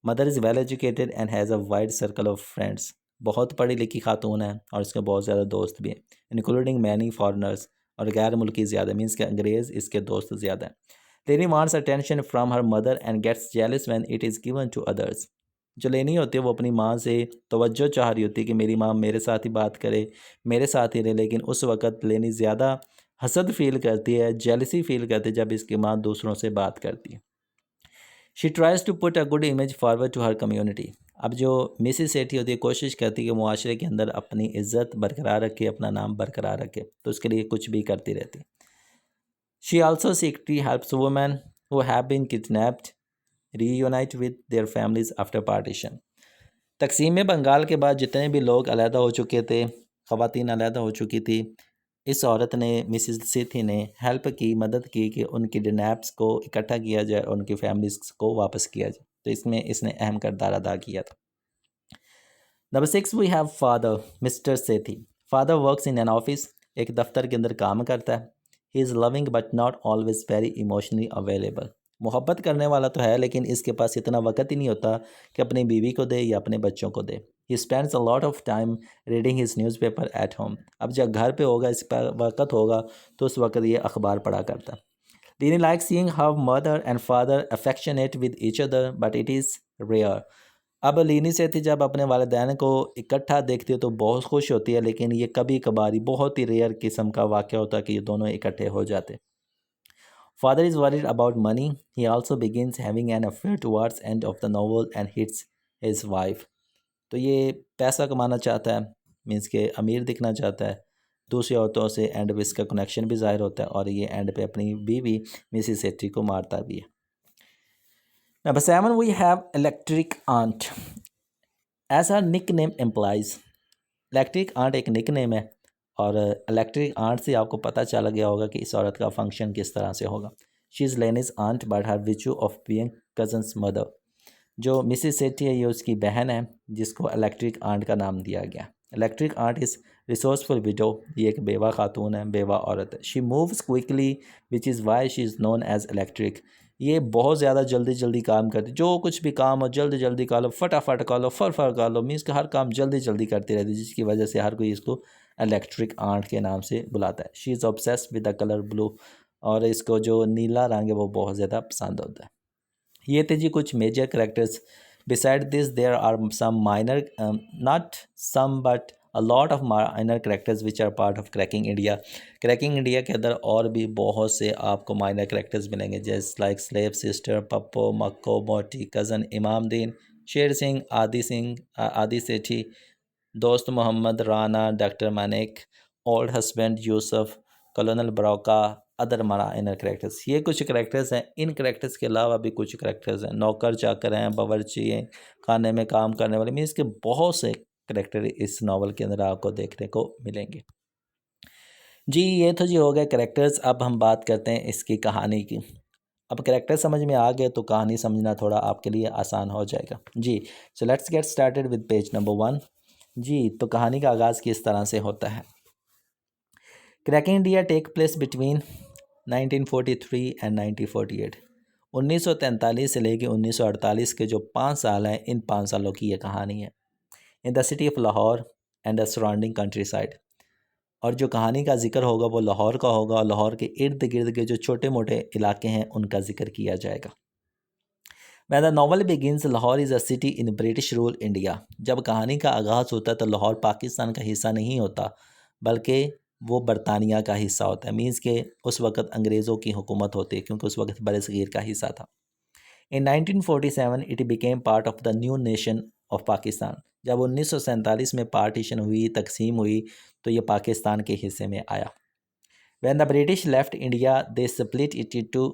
Mother is well educated and has a wide circle of friends. बहुत पढ़ी लिखी खातून है और इसके बहुत ज़्यादा दोस्त भी हैं, इंक्लूडिंग मैनी फॉरनर्स, और गैर मुल्की ज़्यादा, मीन्स के अंग्रेज़ इसके दोस्त ज़्यादा हैं। Lenny wants attention from her mother and gets jealous when it is given to others. जो लेनी होती है वो अपनी माँ से तवज्जो चाह रही होती है कि मेरी माँ मेरे साथ ही बात करे, मेरे साथ ही रहे, लेकिन उस वक़्त लेनी ज़्यादा हसद फील करती है, जेलसी फील करती है जब इसकी माँ दूसरों से बात करती है। She tries to put a good image forward to her community. अब जो मिसिस सेठी होती है कोशिश करती है कि मुआशरे के अंदर अपनी इज़्ज़त बरकरार रखे, अपना नाम बरकरार रखे, तो उसके लिए कुछ भी करती रहती है। She also secretly helps women who have been kidnapped reunite with their families after partition. तकसीम बंगाल के बाद जितने भी लोग अलहदा हो चुके थे, ख़वातीन अलहदा हो चुकी थी, इस औरत ने, मिसिस सेठी ने हेल्प की, मदद की कि उन किडनैप्स को इकट्ठा किया जाए और उनकी फैमिलीज़ को वापस किया जाए। तो इसमें इसने अहम किरदार अदा किया था। Number 6 we have father, mister Sethi. Father works in an office, एक दफ्तर के अंदर काम करता है। He is loving but not always very emotionally available. मोहब्बत करने वाला तो है लेकिन इसके पास इतना वक्त ही नहीं होता कि अपनी बीवी को दे या अपने बच्चों को दे। He spends a lot of time reading his newspaper at home. अब जब घर पे होगा, इस पर वक्त होगा तो उस वक्त ये अखबार पढ़ा करता। Dini likes seeing her mother and father affectionate with each other, but it is rare. अब लीनी से थी जब अपने वालिदैन को इकट्ठा देखती है तो बहुत खुश होती है, लेकिन ये कभी कभार, बहुत ही रेयर किस्म का वाक़या होता है कि ये दोनों इकट्ठे हो जाते। Father is worried about money. He also begins having an affair towards end of the novel and hits his wife. तो ये पैसा कमाना चाहता है, मीन्स के अमीर दिखना चाहता है, दूसरी औरतों से एंड पे इसका कनेक्शन भी ज़ाहिर होता है और ये एंड पे अपनी बीवी मिसिस सेठी को मारता भी है। Number 7 we have electric aunt. As her nickname implies, electric aunt एक निक नेम है और इलेक्ट्रिक आंट से आपको पता चल गया होगा कि इस औरत का फंक्शन किस तरह से होगा। She is Lenny's aunt but her विचू ऑफ बीइंग कजन्स मदर। जो मिसिस सेठी है ये उसकी बहन है जिसको इलेक्ट्रिक आंट का नाम दिया गया। Electric aunt is resourceful widow, ये एक बेवा खातून है, बेवा औरत है। She moves quickly which is why she is known as electric. ये बहुत ज़्यादा जल्दी जल्दी काम करती, जो कुछ भी काम हो जल्दी जल्दी कर लो, फटाफट कर लो, फर कर लो, मीन्स का हर काम जल्दी जल्दी करती रहती है, जिसकी वजह से हर कोई इसको इलेक्ट्रिक आंट के नाम से बुलाता है। She is obsessed with the colour blue, और इसको जो नीला रंग है वो बहुत ज़्यादा पसंद होता है। ये थे जी कुछ major characters. Beside this there are some minor, not some but a lot of minor characters which are part of cracking India. Cracking India के अंदर और भी बहुत से आपको माइनर कैरेक्टर्स मिलेंगे, जैसे like slave sister, Pappo, Makko, Moti, cousin, Imamdin, Sher Singh, Adi Sethi, Dost Mohammad, Rana, doctor Manik, old husband Yusuf, colonel Barucha, other minor characters. ये कुछ कैरेक्टर्स हैं। इन कैरेक्टर्स के अलावा भी कुछ कैरेक्टर्स हैं, नौकर चाकर हैं, बावर्ची हैं, खाने में काम करने वाले, मीन्स के बहुत से कैरेक्टर इस नावल के अंदर आपको देखने को मिलेंगे। जी ये तो जी हो गए कैरेक्टर्स। अब हम बात करते हैं इसकी कहानी की। अब कैरेक्टर समझ में आ गए तो कहानी समझना थोड़ा आपके लिए आसान हो जाएगा। जी so let's get started with page number 1। जी तो कहानी का आगाज़ किस तरह से होता है। Cracking India take place between 1943 and 1948। 1943 से लेकर 1948 के जो 5 साल हैं, इन 5 सालों की ये कहानी है। इन the city of Lahore and the surrounding country side. और जो कहानी का जिक्र होगा वो लाहौर का होगा, और लाहौर के इर्द गिर्द के जो छोटे मोटे इलाके हैं उनका जिक्र किया जाएगा। When the novel begins, Lahore is a city in British rule India। जब कहानी का आगाज़ होता है तो लाहौर पाकिस्तान का हिस्सा नहीं होता, बल्कि वो बरतानिया का हिस्सा होता है। मीन्स के उस वक़्त अंग्रेज़ों की हुकूमत होती है, क्योंकि उस वक़्त बरसगीर का हिस्सा था। In 1947 it became part of the new nation of Pakistan. जब 1947 में पार्टीशन हुई, तकसीम हुई, तो ये पाकिस्तान के हिस्से में आया। When the British left India, they split it into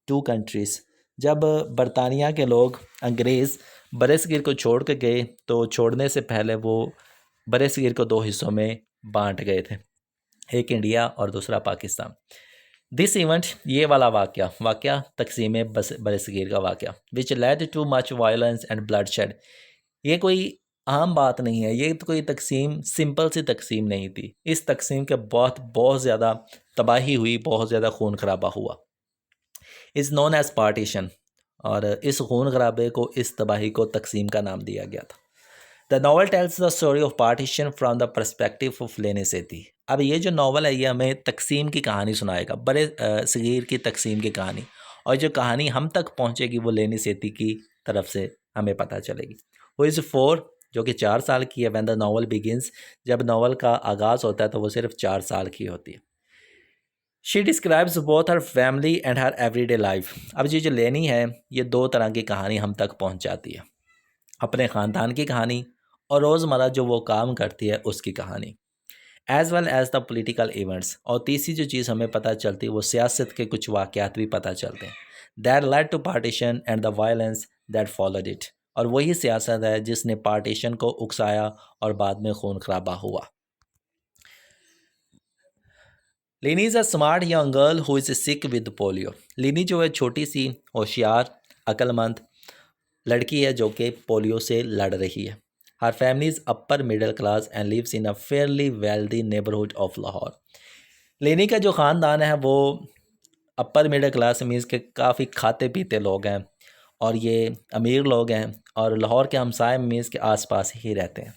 two countries। जब बरतानिया के लोग, अंग्रेज़ बरसगीर को छोड़ के गए, तो छोड़ने से पहले वो बरसगीर को 2 हिस्सों में बांट गए थे, एक इंडिया और दूसरा पाकिस्तान। दिस इवेंट, ये वाला वाक़या तकसीम बरसगीर का वाक़या, विच led too much violence and bloodshed. ये कोई आम बात नहीं है, ये तो कोई तकसीम सिंपल सी तकसीम नहीं थी। इस तकसीम के बहुत ज़्यादा तबाही हुई, बहुत ज़्यादा खून खराबा हुआ। इज़ नोन एज पार्टीशन, और इस खून खराबे को, इस तबाही को तकसीम का नाम दिया गया था। The novel tells the story of partition from the perspective of लेने सेती। अब ये जो नावल है ये हमें तकसीम की कहानी सुनाएगा, बड़े सगीर की तकसीम की कहानी, और जो कहानी हम तक पहुँचेगी वो लेने सेती की तरफ से हमें पता चलेगी। वो इज़ 4, जो कि 4 साल की है। व्हेन द नावल बिगिंस, जब नावल का आगाज़ होता है तो वो सिर्फ 4 साल की होती है। She describes both her family and her everyday life. अब ये जो लेनी है, ये 2 तरह की कहानी हम तक पहुंचाती है, अपने ख़ानदान की कहानी और रोज़मर्रा जो वो काम करती है उसकी कहानी, as well as the political events. और तीसरी जो चीज़ हमें पता चलती है वो सियासत के कुछ वाक़यात भी पता चलते हैं, that led to partition and the violence that followed it. और वही सियासत है जिसने पार्टीशन को उकसाया और बाद में खून खराबा हुआ। लिनी is a smart young girl who is sick with polio. लिनी जो है छोटी सी होशियार अक्लमंद लड़की है जो कि पोलियो से लड़ रही है। Her family is upper middle class and lives in a fairly wealthy neighbourhood of Lahore. Lenny का जो ख़ानदान है वो अपर मिडिल क्लास मीन्स के काफ़ी खाते पीते लोग हैं, और ये अमीर लोग हैं, और लाहौर के हमसाए मीन्स के आसपास ही रहते हैं।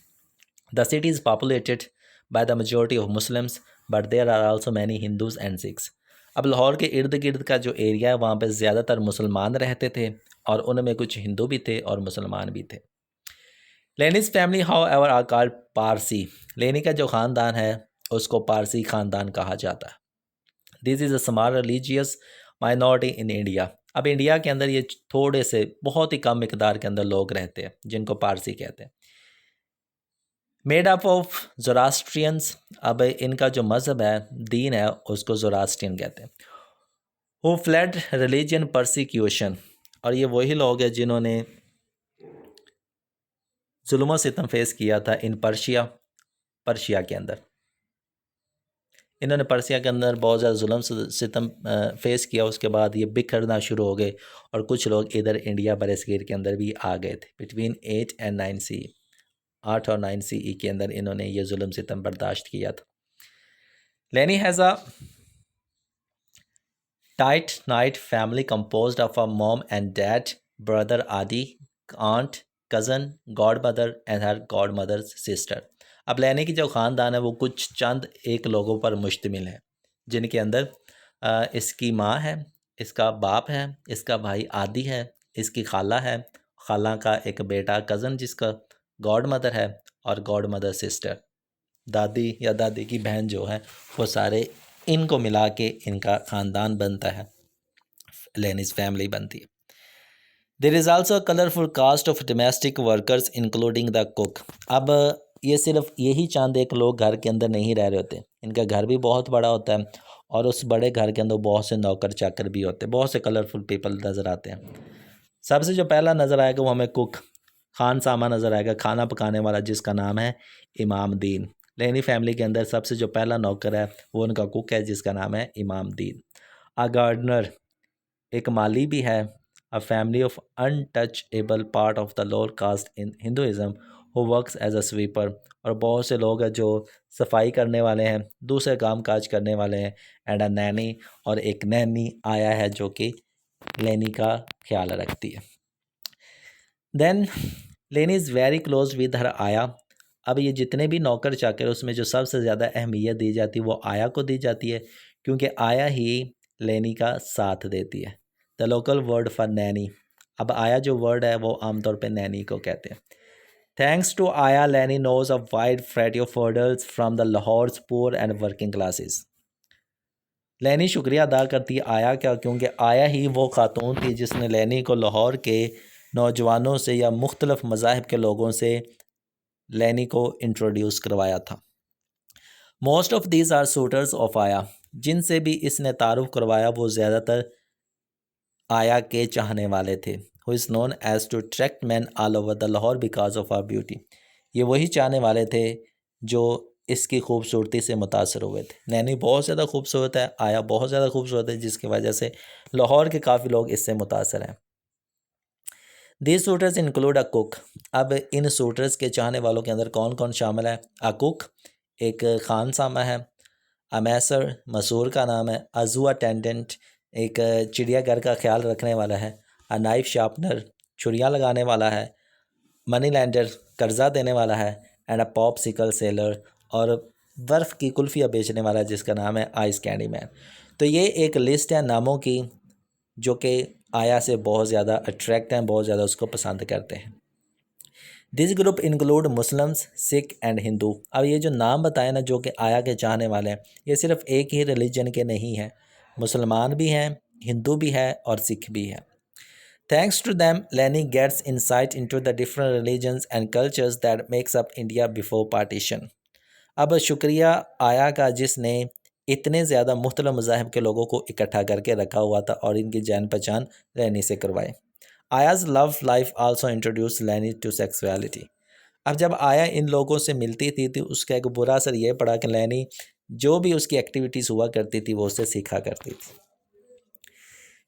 The city is populated by the majority of Muslims, but there are also many Hindus and Sikhs. अब लाहौर के इर्द गिर्द का जो एरिया है वहाँ पे ज़्यादातर मुसलमान रहते थे, और उनमें कुछ हिंदू भी थे और मुसलमान भी थे। Lenny's family however are called Parsi. Lenny का जो ख़ानदान है उसको पारसी ख़ानदान कहा जाता है। This is a small religious minority in India. अब इंडिया के अंदर ये थोड़े से बहुत ही कम मिकदार के अंदर लोग रहते हैं जिनको पारसी कहते हैं। Made up of Zoroastrians. अब इनका जो मज़हब है, दीन है, उसको ज़ोरास्ट्रियन कहते हैं। Who flood religion persecution. और ये वही लोग हैं जिन्होंने जुल्म सितम फेस किया था इन पर्शिया के अंदर। इन्होंने पर्शिया के अंदर बहुत ज़्यादा जुल्म सितम फेस किया। उसके बाद ये बिखरना शुरू हो गए, और कुछ लोग इधर इंडिया बरसगीर के अंदर भी आ गए थे। बिटवीन 8 एंड 9 सी, 8 और 9 CE के अंदर इन्होंने ये जुल्म सितम बर्दाश्त किया था। लेनी has a tight night family composed of a mom and dad, brother Adi, aunt, cousin, godmother and her godmother's sister। अब लेनी की जो ख़ानदान है वो कुछ चंद एक लोगों पर मुश्तमिल है, जिनके अंदर इसकी माँ है, इसका बाप है, इसका भाई आदि है, इसकी खाला है, खाला का एक बेटा कज़न जिसका गॉड मदर है, और गॉड मदर सिस्टर। दादी या दादी की बहन जो है वो सारे इनको मिला के इनका ख़ानदान बनता है, लेनीज़ फैमिली बनती है। There is also colourful cast of domestic workers including the cook. अब ये सिर्फ यही चंद एक लोग घर के अंदर नहीं रह रहे होते, इनका घर भी बहुत बड़ा होता है और उस बड़े घर के अंदर बहुत से नौकर चाकर भी होते हैं, बहुत से कलरफुल पीपल नज़र आते हैं। सबसे जो पहला नज़र आएगा वो हमें कुक खान सामा नज़र आएगा, खाना पकाने वाला, जिसका नाम है इमाम दीन। लेनी फैमिली के अंदर सबसे जो पहला नौकर है वो उनका कुक है, जिसका नाम है इमाम दीन। अ गार्डनर एक माली भी है। A family of untouchable part of the lower caste in Hinduism who works as a sweeper. और बहुत से लोग हैं जो सफाई करने वाले हैं, दूसरे काम काज करने वाले हैं। एंड अ नैनी, और एक नैनी आया है जो कि लेनी का ख्याल रखती है। देन लेनी is very close with her आया। अब ये जितने भी नौकर चाकर उसमें जो सबसे ज़्यादा अहमियत दी जाती है वो आया को दी जाती है, क्योंकि आया ही लेनी का साथ देती है। The local word for Naini. अब आया जो वर्ड है वो आमतौर पे नैनी को कहते हैं। Thanks to Ayah Lenny knows a wide variety of words from the Lahore's poor and working classes. Lenny शुक्रिया अदा करती है आया का, क्योंकि आया ही वो खातून थी जिसने लेनी को लाहौर के नौजवानों से या मुख्तलिफ मज़ाहिब के लोगों से लेनी को इंट्रोड्यूस करवाया था। Most of these are suitors of Ayah. जिनसे भी इसने तारुफ करवाया वो ज़्यादातर आया के चाहने वाले थे। Who is known as to attract man all over the Lahore because of her beauty. ये वही चाहने वाले थे जो इसकी खूबसूरती से मुतासर हुए थे। नैनी बहुत ज़्यादा खूबसूरत है, आया बहुत ज़्यादा खूबसूरत है, जिसकी वजह से लाहौर के काफ़ी लोग इससे मुतासर हैं। These suitors include a cook. अब इन सूटर्स के चाहने वालों के अंदर कौन कौन शामिल है? अ कुक एक खान सामा है। अ मैसर मसूर का नाम है। अ ज़ू अटेंडेंट एक चिड़ियाघर का ख्याल रखने वाला है। अ नाइफ शार्पनर छुरियाँ लगाने वाला है। मनी लैंडर कर्जा देने वाला है। एंड अ पॉपसिकल सेलर और बर्फ़ की कुल्फियाँ बेचने वाला है, जिसका नाम है आइस कैंडी मैन। तो ये एक लिस्ट है नामों की जो कि आया से बहुत ज़्यादा अट्रैक्ट हैं, बहुत ज़्यादा उसको पसंद करते हैं। This group include Muslims, Sikh and Hindu. अब ये जो नाम बताए ना जो कि आया के चाहने वाले हैं, ये सिर्फ एक ही रिलीजन के नहीं हैं, मुसलमान भी हैं, हिंदू भी है और सिख भी है। Thanks to them, Lenny gets insight into the different religions and cultures that makes up India before partition. अब शुक्रिया आया का जिसने इतने ज़्यादा मुख्तलिफ मज़ाहिब के लोगों को इकट्ठा करके रखा हुआ था और इनकी जान पहचान लेनी से करवाए। Ayaz love life also introduce लेनी टू सेक्सुअलिटी। अब जब आया इन लोगों से मिलती थी तो उसका एक बुरा असर ये पड़ा कि लेनी जो भी उसकी एक्टिविटीज़ हुआ करती थी वो उससे सीखा करती थी।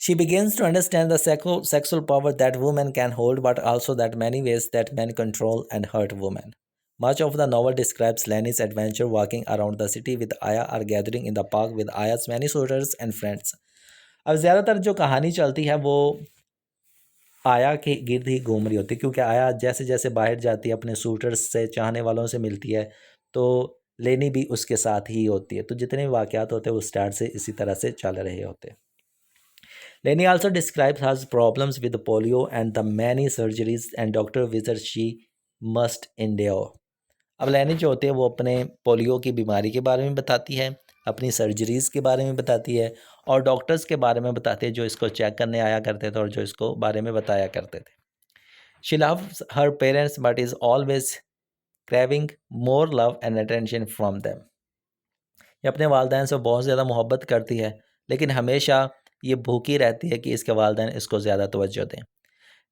She begins to understand the sexual power that women can hold, but also that many ways that men control and hurt women. Much of the novel describes Lenny's adventure walking around the city with Aya or gathering in the park with Aya's many suitors and friends. अब ज़्यादातर जो कहानी चलती है वो आया के गिर्द ही घूम रही होती है, क्योंकि आया जैसे जैसे बाहर जाती है अपने सूटर्स से, चाहने वालों से मिलती है, तो लेनी भी उसके साथ ही होती है। तो जितने भी वाक़यात होते हैं वो स्टार्ट से इसी तरह से चल रहे होते हैं। Lenny also describes her problems with polio and the many surgeries and doctor visits she must endure. अब लेनी जो होती है वो अपने पोलियो की बीमारी के बारे में बताती है, अपनी सर्जरीज़ के बारे में बताती है और डॉक्टर्स के बारे में बताते हैं जो इसको चेक करने आया करते थे और जो इसको बारे में बताया करते थे। She loves her parents but is always craving more love and attention from them. ये अपने वालिदैन से बहुत ज़्यादा मोहब्बत करती है, लेकिन हमेशा ये भूखी रहती है कि इसके वालिदैन इसको ज़्यादा तवज्जो दें।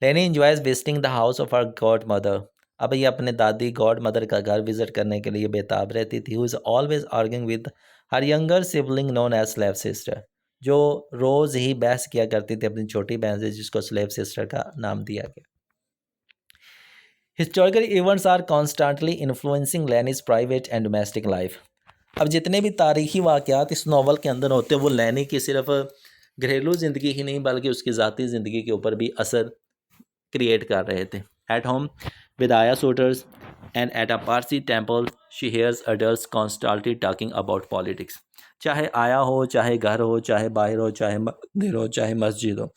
Lenny enjoys visiting the house of her godmother. अब ये अपने दादी गॉड मदर का घर विज़िट करने के लिए बेताब रहती थी। Who is always arguing with her younger sibling known as slave sister, जो रोज़ ही बहस किया करती थी अपनी छोटी बहन से, जिसको स्लेव सिस्टर का नाम दिया गया। Historical events are constantly influencing Lenny's private and domestic life. अब जितने भी तारीखी वाक़यात इस नावल के अंदर होते हैं वो लेनी की सिर्फ घरेलू ज़िंदगी ही नहीं बल्कि उसकी ज़ाती ज़िंदगी के ऊपर भी असर क्रिएट कर रहे थे। एट होम विद आया suitors and at a Parsi temple she hairs adults constantly talking about politics. चाहे आया हो, चाहे घर हो, चाहे बाहर हो, चाहे मंदिर हो, चाहे मस्जिद हो,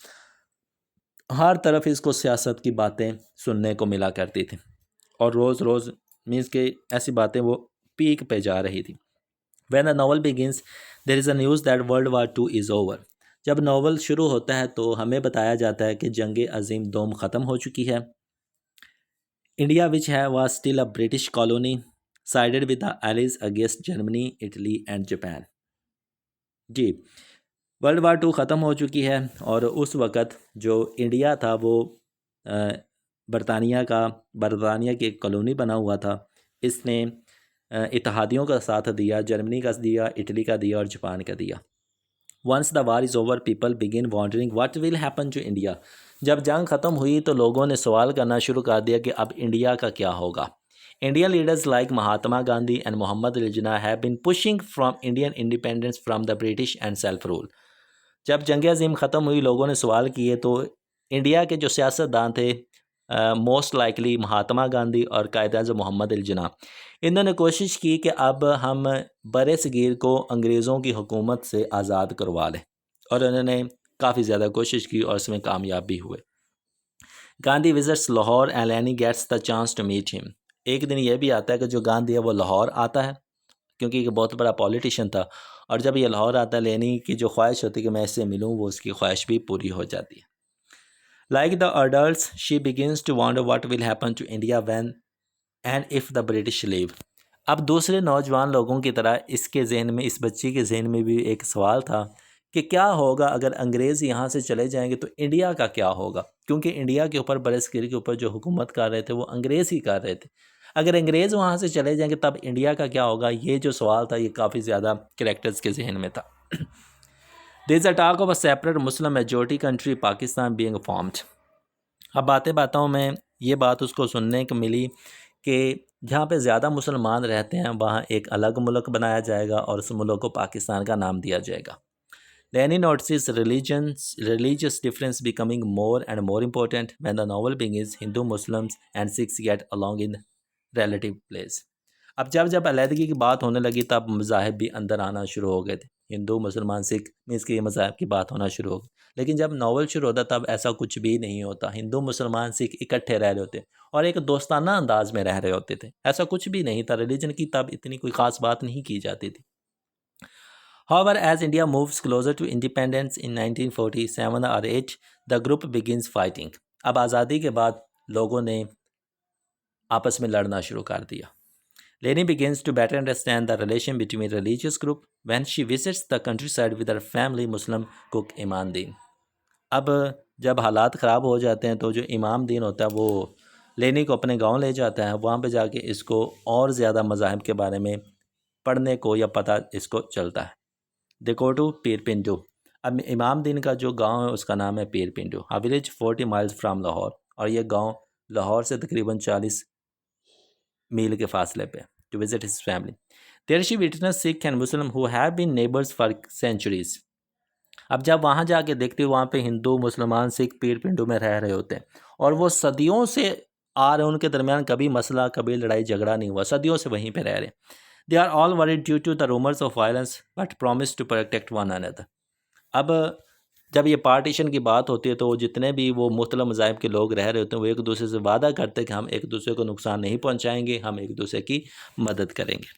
हर तरफ इसको सियासत की बातें सुनने को मिला करती थी और रोज़ रोज़ मीन्स के ऐसी बातें वो पीक पे जा रही थी। When the novel begins, there is a news that World War II is over. जब नावल शुरू होता है तो हमें बताया जाता है कि जंग अजीम दोम ख़त्म हो चुकी है। इंडिया विच है was still a British colony sided with the allies against Germany, Italy and Japan. जी, वर्ल्ड वार टू ख़त्म हो चुकी है और उस वक़्त जो इंडिया था वो बरतानिया की एक कॉलोनी बना हुआ था। इसने इत्तेहादियों का साथ दिया, जर्मनी का दिया, इटली का दिया और जापान का दिया। Once the war is over people begin wondering what will happen to India. जब जंग ख़त्म हुई तो लोगों ने सवाल करना शुरू कर दिया कि अब इंडिया का क्या होगा। Indian leaders like Mahatma Gandhi and Mohammad Ali Jinnah have been pushing from Indian independence from the British and self rule. जब जंग अज़ीम ख़त्म हुई लोगों ने सवाल किए तो इंडिया के जो सियासतदान थे, मोस्ट लाइकली महात्मा गांधी और कायद-ए-आज़म मोहम्मद अली जिन्ना, इन्होंने कोशिश की कि अब हम बर सग़ीर को अंग्रेज़ों की हुकूमत से आज़ाद करवा लें और उन्होंने काफ़ी ज़्यादा कोशिश की और उसमें कामयाब भी हुए। Gandhi visits Lahore and Lenny gets the chance to meet him. एक दिन ये भी आता है कि जो गांधी है वो लाहौर आता है क्योंकि एक बहुत बड़ा पॉलिटिशियन था, और जब ये लाहौर आता है लेनी की जो ख्वाहिश होती है कि मैं इससे मिलूँ, वो उसकी ख्वाहिश भी पूरी हो जाती है। Like the adults she begins to wonder what will happen to India when and if the British leave. अब दूसरे नौजवान लोगों की तरह इसके जहन में, इस बच्ची के जहन में भी एक सवाल था कि क्या होगा अगर अंग्रेज़ यहाँ से चले जाएंगे तो इंडिया का क्या होगा, क्योंकि इंडिया के ऊपर बरसगीर के ऊपर जो हुकूमत कर रहे थे वो अंग्रेज़ ही कर रहे थे। अगर अंग्रेज़ वहाँ से चले जाएंगे तब इंडिया का क्या होगा, ये जो सवाल था ये काफ़ी ज़्यादा कैरेक्टर्स के जहन में था। There is a talk of a separate Muslim majority country Pakistan being formed. अब बातों में ये बात उसको सुनने को मिली कि जहाँ पे ज़्यादा मुसलमान रहते हैं वहाँ एक अलग मुल्क बनाया जाएगा और उस मुल्क को पाकिस्तान का नाम दिया जाएगा। Lenin notices religious difference becoming more and more important when the novel begins. Hindu, Muslims and Sikhs get along in relative place. अब जब अलहदगी की बात होने लगी तब मज़ाहिब भी अंदर आना शुरू हो गए थे। हिंदू, मुसलमान, सिख मीन्स के मज़ाहिब की बात होना शुरू हो गई। लेकिन जब नावल शुरू होता तब ऐसा कुछ भी नहीं होता। हिंदू, मुसलमान, सिख इकट्ठे रह रहे होते और एक दोस्ताना अंदाज में रह रहे होते थे। ऐसा कुछ भी नहीं था। रिलीजन की तब इतनी कोई ख़ास बात नहीं की जाती थी। However, as India moves closer to independence in 1947 or 8, the group begins fighting. अब आज़ादी के बाद लोगों ने आपस में लड़ना शुरू कर दिया। Leni begins to better understand the relation between religious group when she visits the countryside with her family Muslim cook इमाम दीन। अब जब हालात ख़राब हो जाते हैं तो जो इमाम दीन होता है वो लेनी को अपने गांव ले जाता है। वहाँ पे जाके इसको और ज़्यादा मज़ाहिब के बारे में पढ़ने को या पता इसको चलता है। दे गो टू पीर पिंडू। अब इमाम दीन का जो गांव है उसका नाम है Pir Pindu. A village 40 miles from Lahore, और ये गांव लाहौर से तकरीबन 40 मील के फासले पे। To visit his family there she witness Sikh and Muslim who have been neighbours for centuries. अब जब वहाँ जाके देखती हूँ वहाँ पे हिंदू, मुसलमान, सिख पीर पिंडू में रह रहे होते हैं और वो सदियों से आ रहे, उनके दरमियान कभी मसला, कभी लड़ाई झगड़ा नहीं हुआ, सदियों से वहीं पे रह रहे। They are all worried due to the rumors of violence but promise to protect one another. अब जब ये पार्टीशन की बात होती है तो जितने भी वो मुख्तलिफ मज़ाहिब के लोग रह रहे होते हैं वो एक दूसरे से वादा करते हैं कि हम एक दूसरे को नुकसान नहीं पहुंचाएंगे, हम एक दूसरे की मदद करेंगे।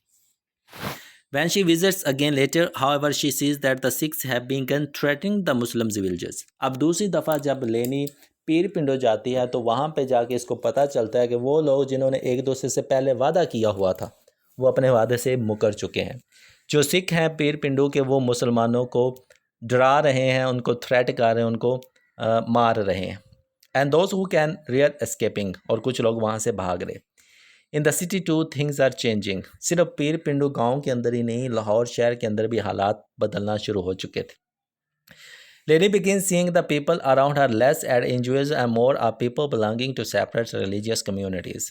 When she visits again later, however, she sees that the Sikhs have begun threatening the Muslim villages. अब दूसरी दफ़ा जब लेनी पीर पिंडो जाती है तो वहाँ पे जाके इसको पता चलता है कि वो लोग जिन्होंने एक दूसरे से पहले वादा किया हुआ था वो अपने वादे से मुकर चुके हैं। जो सिख हैं पीर पिंडू के वो मुसलमानों को डरा रहे हैं, उनको थ्रेट कर रहे हैं, उनको मार रहे हैं। And those who can are escaping, और कुछ लोग वहाँ से भाग रहे। In the city two things are changing. सिर्फ पीर पिंडू गाँव के अंदर ही नहीं, लाहौर शहर के अंदर भी हालात बदलना शुरू हो चुके थे। Lady begins seeing the people around her less as individuals and more are people belonging to separate religious communities.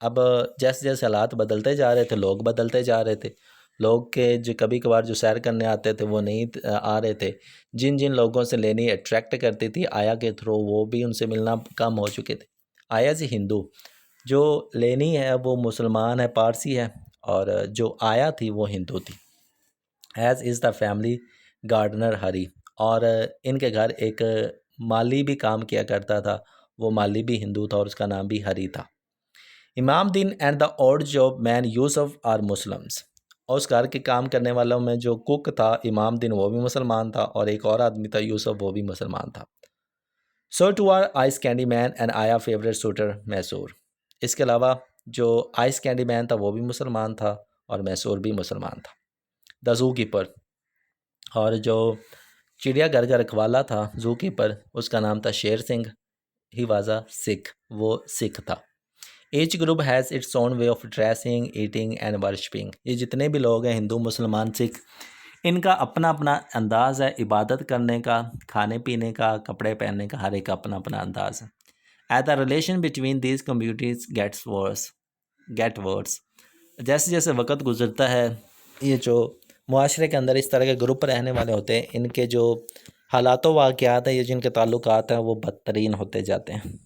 अब जैसे जैसे हालात बदलते जा रहे थे लोग बदलते जा रहे थे। लोग के जो कभी कभार जो सैर करने आते थे वो नहीं आ रहे थे। जिन जिन लोगों से लेनी अट्रैक्ट करती थी आया के थ्रू वो भी उनसे मिलना कम हो चुके थे। आया से हिंदू, जो लेनी है वो मुसलमान है, पारसी है, और जो आया थी वो हिंदू थी। As is the family gardener Hari, और इनके घर एक माली भी काम किया करता था, वो माली भी हिंदू था और उसका नाम भी हरी था। Imamuddin and the odd job man Yusuf are Muslims. और उस घर के काम करने वालों में जो कुक था इमामुद्दीन वो भी मुसलमान था, और एक और आदमी था यूसुफ वो भी मुसलमान था। So two are ice candy man and Ayah favourite suitor masseur. इसके अलावा जो आइस कैंडी मैन था वो भी मुसलमान था और मैसूर भी मुसलमान था। द जू कीपर, और जो चिड़ियाघर का रखवाला था जू कीपर उसका नाम था Sher Singh. He was a Sikh, वो सिख था। Each group has its own way of dressing, eating and worshipping. ये जितने भी लोग हैं हिंदू मुसलमान सिख, इनका अपना अपना अंदाज़ है इबादत करने का, खाने पीने का, कपड़े पहनने का, हर एक अपना अपना अंदाज़ है। At the relation between these communities get worse. जैसे जैसे वक्त गुजरता है ये जो मुआशरे के अंदर इस तरह के ग्रुप रहने वाले होते हैं, इनके जो हालात वाक़यात हैं, ये जिनके ताल्लुकात हैं वो बदतरीन होते जाते हैं।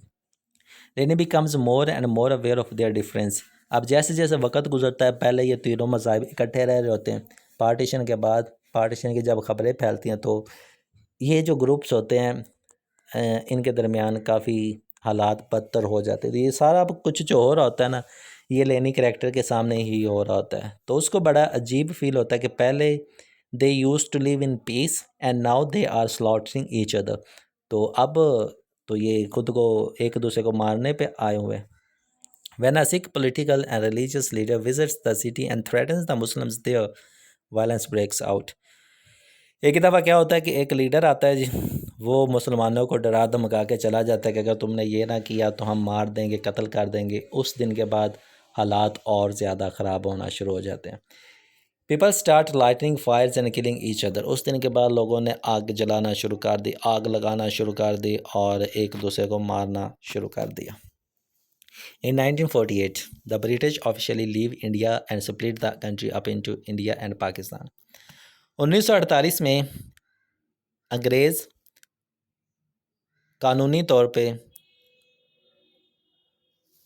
Lenny becomes more and more aware of their difference. अब जैसे जैसे वक्त गुजरता है, पहले ये तीनों मज़ाहिब इकट्ठे रह रहे होते हैं, पार्टीशन के बाद, पार्टीशन की जब ख़बरें फैलती हैं तो ये जो ग्रुप्स होते हैं इनके दरमियान काफ़ी हालात बदतर हो जाते हैं। तो ये सारा अब कुछ जो हो रहा होता है ना, ये लेनी करैक्टर के सामने ही हो रहा होता है, तो उसको बड़ा अजीब फील होता है कि पहले they used to live in peace and now they are slaughtering each other. तो अब तो ये खुद को एक दूसरे को मारने पे आए हुए हैं। When a Sikh political and religious leader visits the city and threatens the Muslims there, violence breaks out. एक दफ़ा क्या होता है कि एक लीडर आता है जी, वो मुसलमानों को डरा धमका के चला जाता है कि अगर तुमने ये ना किया तो हम मार देंगे, कत्ल कर देंगे। उस दिन के बाद हालात और ज़्यादा ख़राब होना शुरू हो जाते हैं। People start lighting Fyers and killing each other. उस दिन के बाद लोगों ने आग जलाना शुरू कर दी, आग लगाना शुरू कर दी और एक दूसरे को मारना शुरू कर दिया। In 1948, the British officially leave India and split the country up into India and Pakistan. 1948 में अंग्रेज़ कानूनी तौर पे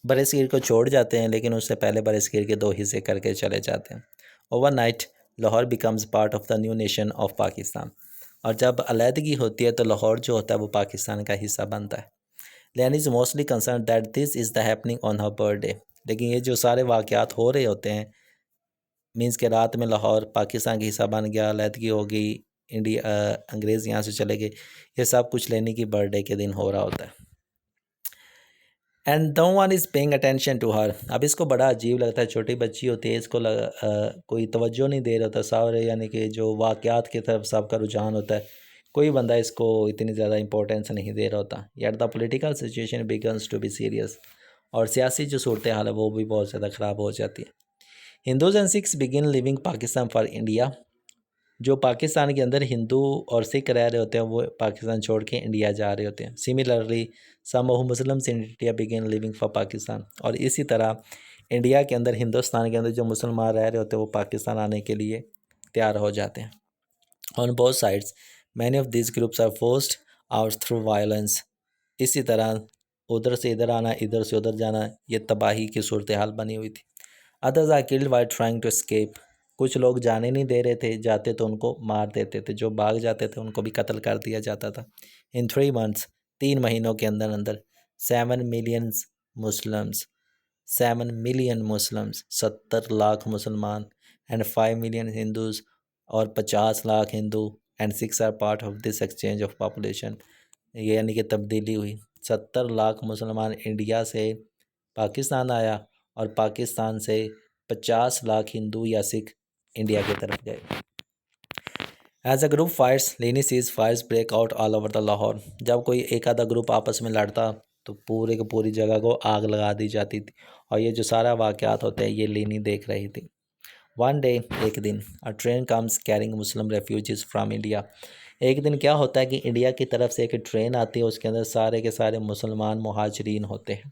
बरसगीर को छोड़ जाते हैं, लेकिन उससे पहले बरसगीर के 2 हिस्से करके चले जाते हैं। Overnight Lahore becomes part of the new nation of Pakistan. और जब अलहदगी होती है तो लाहौर जो होता है वो पाकिस्तान का हिस्सा बनता है। Lenny is mostly concern that this is the happening on her birthday. लेकिन ये जो सारे वाक़यात हो रहे होते हैं, मीन्स के रात में लाहौर पाकिस्तान का हिस्सा बन गया, अलहदगी हो गई, इंडिया अंग्रेज़ यहाँ से चले गए, ये सब कुछ लेनी की बर्थडे के दिन हो रहा होता है। And no one is paying attention to her. अब इसको बड़ा अजीब लगता है, छोटी बच्ची होती है, इसको कोई तवज्जो नहीं दे रहा होता सारे, यानी कि जो वाक़यात की तरफ सबका रुझान होता है, कोई बंदा इसको इतनी ज़्यादा इंपॉर्टेंस नहीं दे रहा होता। Yet the political situation begins to be serious. और सियासी जो सूरत हाल है वो भी बहुत ज़्यादा ख़राब हो जाती है। Hindus and Sikhs begin living Pakistan for India. जो पाकिस्तान के अंदर हिंदू और सिख रह रहे होते हैं वो पाकिस्तान छोड़ के इंडिया जा रहे होते हैं। Similarly some of Muslims in India begin living for Pakistan. और इसी तरह इंडिया के अंदर, हिंदुस्तान के अंदर जो मुसलमान रह रहे होते हैं वो पाकिस्तान आने के लिए तैयार हो जाते हैं। On both sides many of this groups are forced out through violence. इसी तरह उधर से इधर आना, इधर से उधर जाना, ये तबाही की सूरत हाल बनी हुई थी। Others are killed while trying to escape. कुछ लोग जाने नहीं दे रहे थे, जाते तो उनको मार देते थे, जो भाग जाते थे उनको भी कत्ल कर दिया जाता था। इन 3 months, 3 महीनों के अंदर अंदर 7 million Muslims, 7 million Muslims, 70 lakh मुसलमान, एंड 5 million हिंदूज़, और 50 लाख हिंदू, and 6 are part of this exchange of population. ये यानी कि तब्दीली हुई। 70 लाख मुसलमान इंडिया से पाकिस्तान आया और पाकिस्तान से 50 लाख हिंदू या सिख इंडिया की तरफ गए। As a group fights Lenny sees fires break out all over the Lahore. जब कोई एक आधा ग्रुप आपस में लड़ता तो पूरे की पूरी जगह को आग लगा दी जाती थी। और ये जो सारा वाक़यात होते हैं ये लेनी देख रही थी। वन डे, एक दिन, अ train comes carrying Muslim refugees from India. एक दिन क्या होता है कि इंडिया की तरफ से एक ट्रेन आती है, उसके अंदर सारे के सारे मुसलमान मुहाजिरीन होते हैं।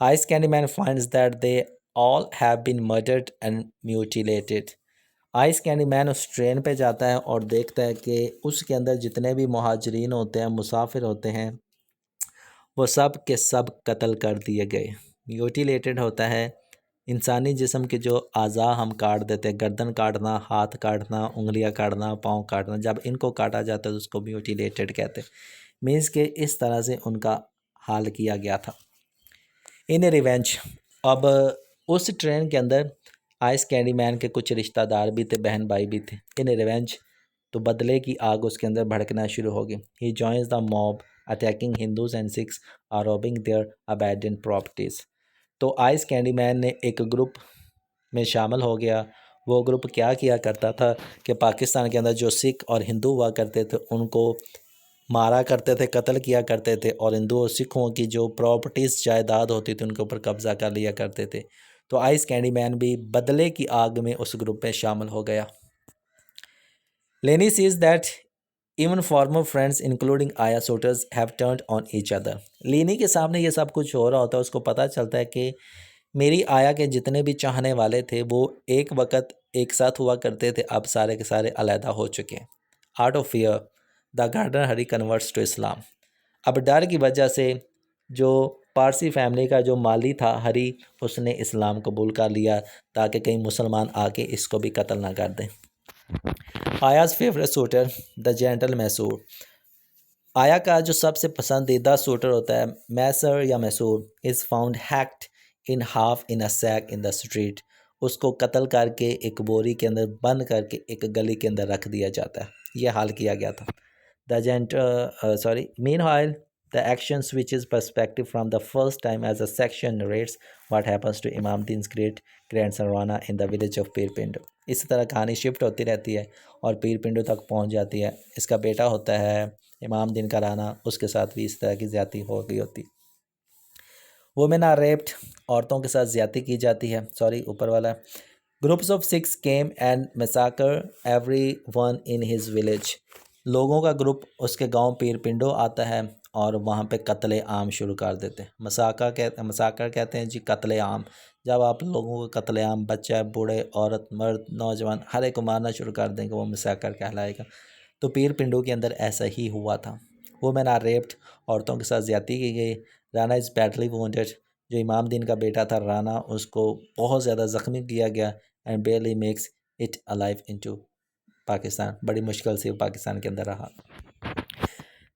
Ice candy man finds that they all have been murdered and mutilated. Ice candy man उस ट्रेन पे जाता है और देखता है कि उसके अंदर जितने भी मुहाजिरीन होते हैं, मुसाफिर होते हैं, वो सब के सब कत्ल कर दिए गए। म्यूटिलेटेड होता है इंसानी जिस्म के जो अज़ा हम काट देते हैं, गर्दन काटना, हाथ काटना, उंगलियां काटना, पाँव काटना, जब इनको काटा जाता है तो उसको म्यूटिलेटेड कहते हैं। मीन्स के इस तरह से उनका हाल किया गया था। इन रिवेंज, अब उस ट्रेन के अंदर आइस कैंडी मैन के कुछ रिश्तेदार भी थे, बहन भाई भी थे। इन रिवेंज, तो बदले की आग उसके अंदर भड़कना शुरू हो गई। He joins the mob attacking Hindus and Sikhs are robbing their abandoned properties. तो आइस कैंडी मैन ने एक ग्रुप में शामिल हो गया। वो ग्रुप क्या किया करता था कि पाकिस्तान के अंदर जो सिख और हिंदू हुआ करते थे उनको मारा करते थे, कत्ल किया करते थे, और हिंदू और सिखों की जो प्रॉपर्टीज़ जायदाद होती थी उनके ऊपर कब्ज़ा कर लिया करते थे। तो आइस कैंडी मैन भी बदले की आग में उस ग्रुप में शामिल हो गया। Lenny sees that even former friends including Ayah suitors have turned on each other. Lenny के सामने ये सब कुछ हो रहा होता है, उसको पता चलता है कि मेरी आया के जितने भी चाहने वाले थे वो एक वक्त एक साथ हुआ करते थे, अब सारे के सारे अलहदा हो चुके हैं। Out of fear the gardener Hari converts to Islam. अब डर की वजह से जो पारसी फैमिली का जो माली था हरी, उसने इस्लाम कबूल कर लिया ताकि कहीं मुसलमान आके इसको भी कत्ल ना कर दें। Ayaz favourite shooter the gentle Mysore. आया का जो सबसे पसंदीदा शूटर होता है मैसर या masseur, is found hacked in half in a sack in the street. उसको कत्ल करके एक बोरी के अंदर बंद करके एक गली के अंदर रख दिया जाता है। ये हाल किया गया था। Meanwhile, the action switches perspective from the first time as a section narrates what happens to Imam Din's great grandson Rana in the village of Pir Pindu. इसी तरह कहानी शिफ्ट होती रहती है और पीर पिंडू तक पहुंच जाती है। इसका बेटा होता है इमाम दिन का राना, उसके साथ भी इस तरह की ज़्यादती हो गई होती। वुमेन आर रेप्ड, औरतों के साथ ज़्यादती की जाती है। ऊपर वाला। Groups of six came and मैसाकर every one in his village. लोगों का ग्रुप उसके गांव पीर पिंडो आता है और वहाँ पे कत्ले आम शुरू कर देते हैं। मसाकर कहते हैं जी कत्ले आम। जब आप लोगों को कत्ले आम, बच्चा, बूढ़े, औरत, मर्द, नौजवान हर एक को मारना शुरू कर देंगे, वो मसाकर कहलाएगा। तो पीर पिंडो के अंदर ऐसा ही हुआ था। वुमेन आर रेप्ड, औरतों के साथ ज़्यादती की गई। राना इज़ बैडली वोंडेड, जो इमाम दिन का बेटा था राना, उसको बहुत ज़्यादा ज़ख्मी किया गया। And barely makes it alive into Pakistan, बड़ी मुश्किल से पाकिस्तान के अंदर रहा।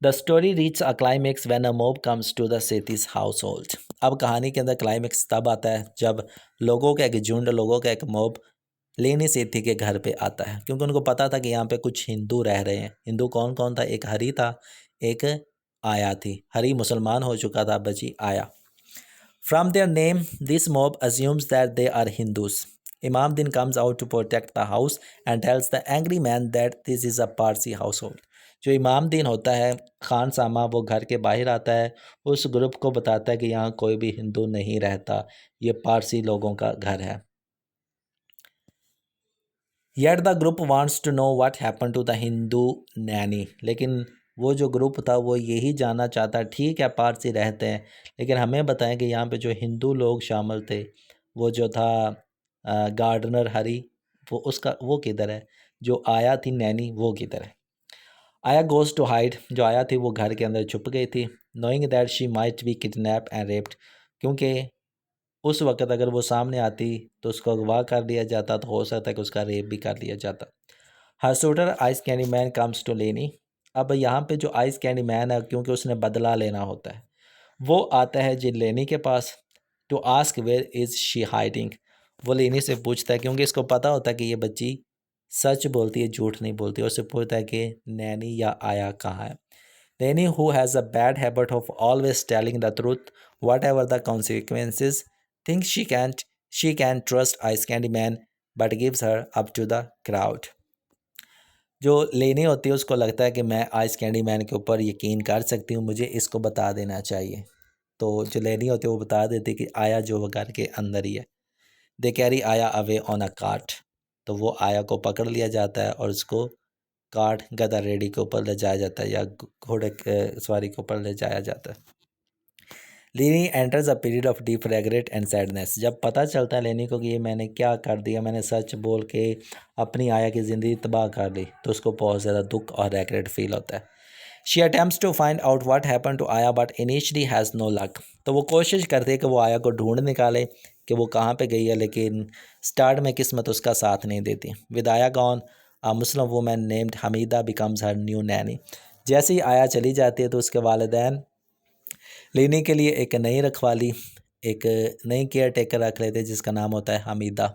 The story reach a climax when a mob comes to the Sethi's household. अब कहानी के अंदर क्लाइमेक्स तब आता है जब लोगों का एक झुंड, लोगों का एक मॉब लेनी सेठी के घर पे आता है, क्योंकि उनको पता था कि यहाँ पे कुछ हिंदू रह रहे हैं। हिंदू कौन कौन था? एक हरी था, एक आया थी। हरी मुसलमान हो चुका था, बची आया। From their name, this mob assumes that they are Hindus. Imam Din comes out to protect the house and tells the angry man that this is a Parsi household. जो इमाम दिन होता है, खान सामा, वो घर के बाहर आता है, उस ग्रुप को बताता है कि यहाँ कोई भी हिंदू नहीं रहता, ये पारसी लोगों का घर है। Yet the group wants to know what happened to the Hindu nanny. लेकिन वो जो ग्रुप था वो यही जानना चाहता है, ठीक है पारसी रहते हैं, लेकिन हमें बताएं कि यहाँ पे जो हिंदू लोग शामिल थे, वो जो था गार्डनर हरी, वो किधर है? जो आया थी नैनी, वो किधर है? आया गोज़ टू हाइड, जो आया थी वो घर के अंदर छुप गई थी। Knowing that she might be kidnap and raped, क्योंकि उस वक्त अगर वो सामने आती तो उसको अगवा कर लिया जाता, तो हो सकता है कि उसका रेप भी कर लिया जाता। Her suitor ice candy man comes to Lenny. अब यहाँ पे जो आइस कैंडी मैन है, क्योंकि उसने बदला लेना होता है, वो आता है जी लेनी के पास to ask where is she hiding. वो लेनी से पूछता है, क्योंकि इसको पता होता है कि ये बच्ची सच बोलती है, झूठ नहीं बोलती। उससे पूछता है कि नैनी या आया कहाँ है। Lenny, who has a bad habit of always telling the truth, whatever the consequences, thinks she can trust Ice Candy Man, but gives her up to the crowd. जो लेनी होती है उसको लगता है कि मैं आइस कैंडी मैन के ऊपर यकीन कर सकती हूँ, मुझे इसको बता देना चाहिए। तो जो लेनी होती है वो बता देती है कि आया जो वो घर के अंदर ही है। दे कैरी आया अवे ऑन अ कार्ट, तो वो आया को पकड़ लिया जाता है और उसको कार्ट गदा रेडी के ऊपर ले जाया जाता है या घोड़े सवारी के ऊपर ले जाया जाता है। लेनी enters a period of deep regret and sadness. जब पता चलता है लेनी को कि ये मैंने क्या कर दिया, मैंने सच बोल के अपनी आया की ज़िंदगी तबाह कर ली, तो उसको बहुत ज़्यादा दुख और रेग्रेट फील होता है। She attempts to find out what happen to Ayah but initially has no luck. तो वो कोशिश करती है कि वो आया को ढूंढ निकाले कि वो कहाँ पे गई है, लेकिन स्टार्ट में किस्मत उसका साथ नहीं देती। With Ayah gone, a Muslim women named Hamida becomes her new nanny. जैसे ही आया चली जाती है तो उसके वालिदैन लेने के लिए एक नई रखवाली, एक नई केयर टेकर रख लेते हैं जिसका नाम होता है Hamida.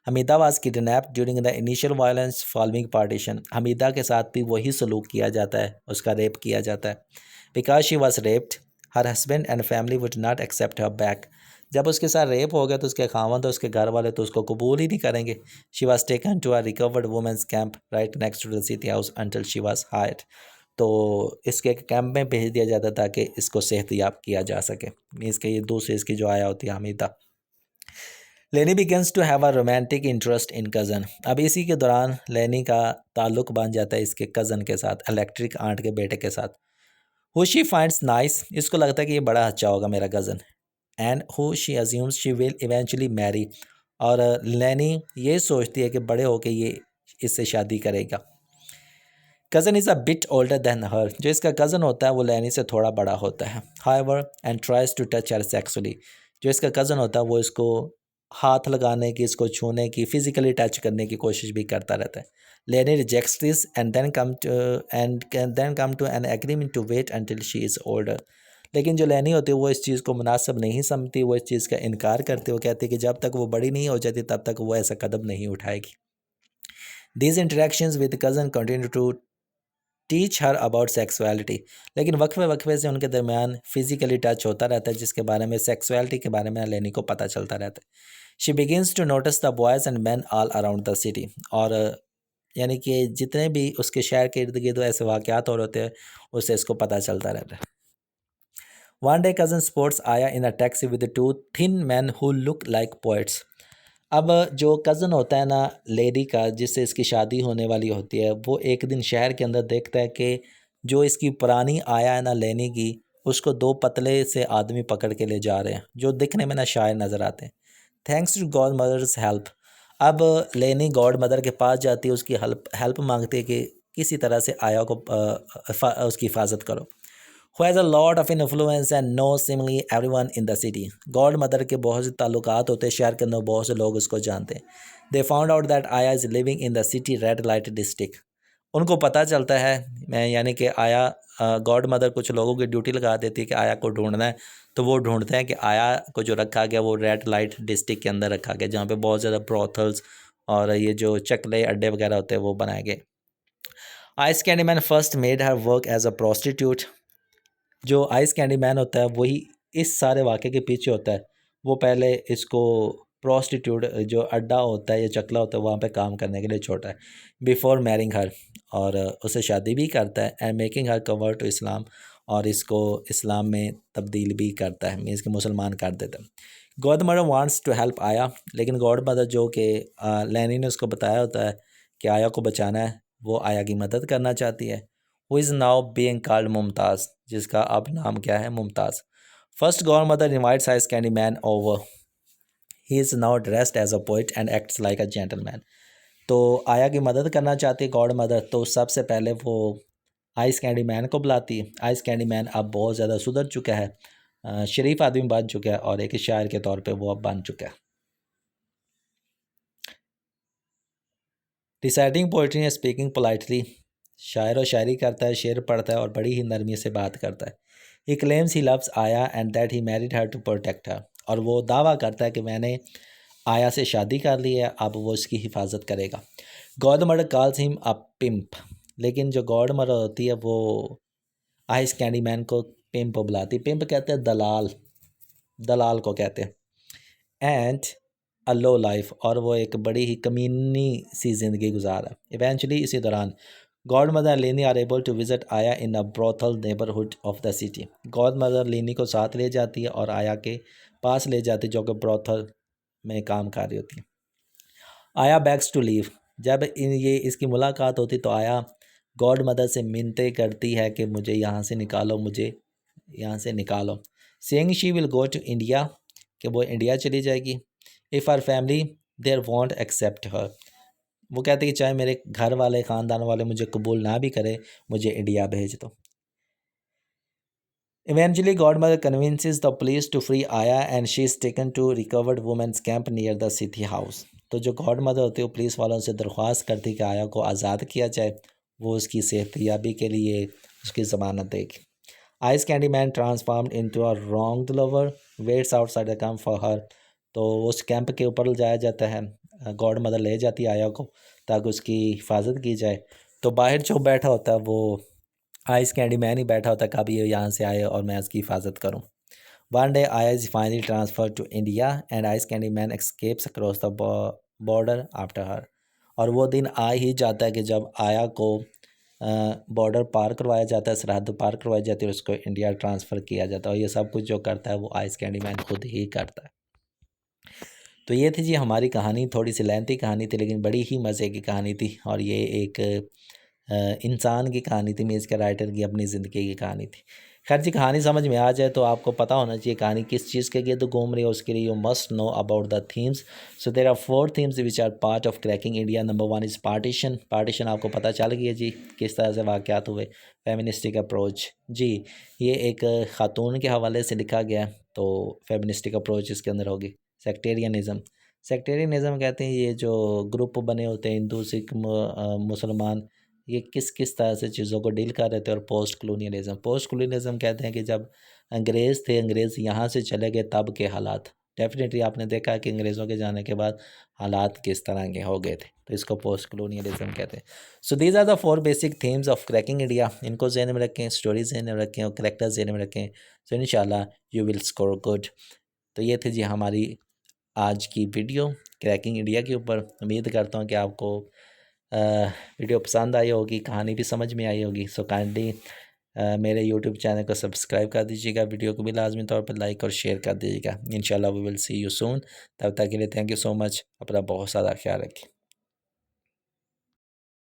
Hamida was kidnap during the initial violence following partition. Hamida के साथ भी वही सलूक किया जाता है, उसका रेप किया जाता है। Because she was raped her husband and family would not accept her back. जब उसके साथ रेप हो गया तो उसके खावंद, उसके घर वाले तो उसको कबूल ही नहीं करेंगे। She was taken to a recovered women's camp right next to the city house until she was hired. तो इसके एक कैंप में भेज दिया जाता ताकि इसको सेहतयाब किया जा सके। मीन्स के ये दूसरे इसकी जो आया होती है Hamida. Lenny begins to have a romantic interest in cousin. अब इसी के दौरान लेनी का ताल्लुक बन जाता है इसके कज़न के साथ, इलेक्ट्रिक आंट के बेटे के साथ। हु शी फाइंड्स नाइस, इसको लगता है कि ये बड़ा अच्छा होगा मेरा cousin. And who she assumes she will eventually marry, और लेनी ये सोचती है कि बड़े होके ये इससे शादी करेगा। Cousin is a bit older than her, जो इसका कज़न होता है वो लेनी से थोड़ा बड़ा होता है। However and tries to touch her sexually, जो इसका कज़न होता है वो इसको हाथ लगाने की, इसको छूने की, फिजिकली टच करने की कोशिश भी करता रहता है। Lenny rejects this and then come to an agreement to wait until she is older. लेकिन जो लेनी होती है वो इस चीज़ को मुनासिब नहीं समझती, वो इस चीज़ का इनकार करती, वो कहती है कि जब तक वो बड़ी नहीं हो जाती तब तक वो ऐसा कदम नहीं उठाएगी। These interactions with cousin continue to teach her about sexuality, लेकिन वक्फे वक्फे से उनके दरमियान फिजिकली टच होता रहता है जिसके बारे में, सेक्सुअलिटी के बारे में लेनी को पता चलता रहता है। She begins to notice the boys and man all around the city, और यानी कि जितने भी उसके शहर के इर्द गिर्द ऐसे वाक़यात हो रहे होते हैं उससे इसको पता चलता रहता है। One day cousin sports Ayah in a taxi with two thin men who look like poets. अब जो कज़न होता है ना लेडी का, जिससे इसकी शादी होने वाली होती है, वो एक दिन शहर के अंदर देखता है कि जो इसकी पुरानी आया है ना लेनी की, उसको दो पतले से आदमी पकड़ के ले जा रहे हैं जो दिखने में ना शायर नज़र आते हैं। Thanks to godmother's help, अब लेनी गॉड मदर के पास जाती है, उसकी हेल्प मांगती है कि किसी तरह से आया को उसकी हिफाजत करो। who has a lot of influence and knows seemingly everyone in the city। God mother के बहुत से ताल्लुकात होते हैं शहर के अंदर, बहुत से लोग उसको जानते हैं। दे फाउंड आउट दैट आया is living in the city red light district. उनको पता चलता है, मैं यानी कि आया गॉड मदर कुछ लोगों की ड्यूटी लगा देती है कि आया को ढूंढना है, तो वो ढूंढते हैं कि आया को जो रखा गया वो रेड लाइट डिस्ट्रिक्ट के अंदर रखा गया, जहाँ पे बहुत ज़्यादा ब्रोथल्स और ये जो चकले अड्डे वगैरह होते हैं वो बनाए गए। Ice candy man first made her work as a prostitute. जो आइस कैंडी मैन होता है वही इस सारे वाक़े के पीछे होता है। वो पहले इसको प्रोस्टिट्यूट जो अड्डा होता है या चकला होता है वहाँ पे काम करने के लिए छोड़ता है बिफोर मैरिंग हर, और उससे शादी भी करता है and making her convert to Islam, और इसको इस्लाम में तब्दील भी करता है, मीन्स कि मुसलमान कर देता है। Godmother wants to help Ayah, लेकिन गॉड मदर जो कि लैनी ने उसको बताया होता है कि आया को बचाना है, वो आया की मदद करना चाहती है। Who is now being called Mumtaz, जिसका अब नाम क्या है, Mumtaz. First godmother invites ice candy man over, he is now dressed as a poet and acts like a gentleman. तो आया की मदद करना चाहती है गॉड मदर, तो सबसे पहले वो आइस कैंडी मैन को बुलाती है। आइस कैंडी मैन अब बहुत ज़्यादा सुधर चुका है, शरीफ आदमी बन चुका है, और एक शायर के तौर पे वो अब बन चुका है। Reciting poetry and speaking politely, शायर और शायरी करता है, शेर पढ़ता है और बड़ी ही नरमी से बात करता है। He claims he loves Ayah and that he married her to protect her, और वो दावा करता है कि मैंने आया से शादी कर ली है, अब वो इसकी हिफाजत करेगा। God mother calls him a pimp, लेकिन जो गॉड मदर होती है वो आइस कैंडी मैन को पिम्प बुलाती। पिम्प कहते हैं दलाल, दलाल को कहते हैं। एंड अ लो लाइफ, और वो एक बड़ी ही कमीनी सी ज़िंदगी गुजारा। इवेंचुअली इसी दौरान godmother Lenny are able to visit Ayah in a brothel neighbourhood of the city. Godmother Lenny को साथ ले जाती है और आया के पास ले जाती है जो कि ब्रोथल में काम कर रही होती है। आया बैग्स टू लीव, जब ये इसकी मुलाकात होती तो आया गॉड मदर से मिन्नतें करती है कि मुझे यहाँ से निकालो, मुझे यहाँ से निकालो। Saying she will go to India, कि वो इंडिया चली जाएगी। If her family there won't accept her, वो कहते कि चाहे मेरे घर वाले ख़ानदान वाले मुझे कबूल ना भी करें, मुझे इंडिया भेज दो। Eventually godmother convinces the police to free Ayah and she is taken to recovered women's camp near the city house. तो जो गॉड मदर होती है वो पुलिस वालों से दरख्वास्त करती कि आया को आज़ाद किया जाए, वो उसकी सेहतयाबी के लिए उसकी ज़मानत देगी। Ice candy man transformed into a wrong lover, waits outside the camp for her. तो उस कैंप के ऊपर ले जाया जाता है, गॉड मदर ले जाती है आया को ताकि उसकी हिफाजत की जाए। तो बाहर जो बैठा होता है वो आइस कैंडी मैन ही बैठा होता है, कभी ये यहाँ से आए और मैं इसकी हिफाजत करूँ। One day, Aya is finally transferred to India and Ice Candy Man escapes across the border after her। और वो दिन आ ही जाता है कि जब आया को बॉर्डर पार करवाया जाता है, सरहद पार करवाई जाती है और उसको इंडिया ट्रांसफ़र किया जाता है। और ये सब कुछ जो करता है वो आइस कैंडी मैन खुद ही करता है। तो ये थी जी हमारी कहानी, थोड़ी सी लेंथी कहानी थी लेकिन बड़ी ही मज़े की कहानी थी। और ये एक इंसान की कहानी थी, मीन्स के राइटर की अपनी ज़िंदगी की कहानी थी। खैर जी, कहानी समझ में आ जाए तो आपको पता होना चाहिए कहानी किस चीज़ के लिए तो घूम रही है, उसके लिए you must know about the themes. So there are 4 themes which are part of cracking India. Number 1 is partition. Partition आपको पता चल गया जी किस तरह से वाक़यात हुए। फेमिनिस्टिक अप्रोच जी, ये एक ख़ातून के हवाले से लिखा गया, तो फेमिनिस्टिक अप्रोच इसके अंदर होगी। सेक्टेरियनिज़म, सेक्टेरियनिज़म कहते हैं ये जो ग्रुप बने होते हैं हिंदू सिख मुसलमान, ये किस किस तरह से चीज़ों को डील कर रहे थे। और पोस्ट कलोनियलिज्म, पोस्ट कलोनियलिज्म कहते हैं कि जब अंग्रेज़ थे, अंग्रेज़ यहाँ से चले गए तब के हालात। डेफिनेटली आपने देखा कि अंग्रेज़ों के जाने के बाद हालात किस तरह के हो गए थे, तो इसको पोस्ट कलोनियलिज्म कहते हैं। So these are the 4 basic themes of cracking India. इनको ज़हन में रखें, स्टोरी ज़हन में रखें और करैक्टर ज़हन में रखें। सो इंशाल्लाह यू विल स्कोर गुड। तो ये थी जी हमारी आज की वीडियो क्रैकिंग इंडिया के ऊपर। उम्मीद करता हूँ कि आपको वीडियो पसंद आई होगी, कहानी भी समझ में आई होगी। सो काइंडली मेरे यूट्यूब चैनल को सब्सक्राइब कर दीजिएगा, वीडियो को भी लाजमी तौर पर लाइक और शेयर कर दीजिएगा। इंशाल्लाह we will see you soon. तब तक के लिए थैंक यू सो मच। अपना बहुत सारा ख्याल रखें।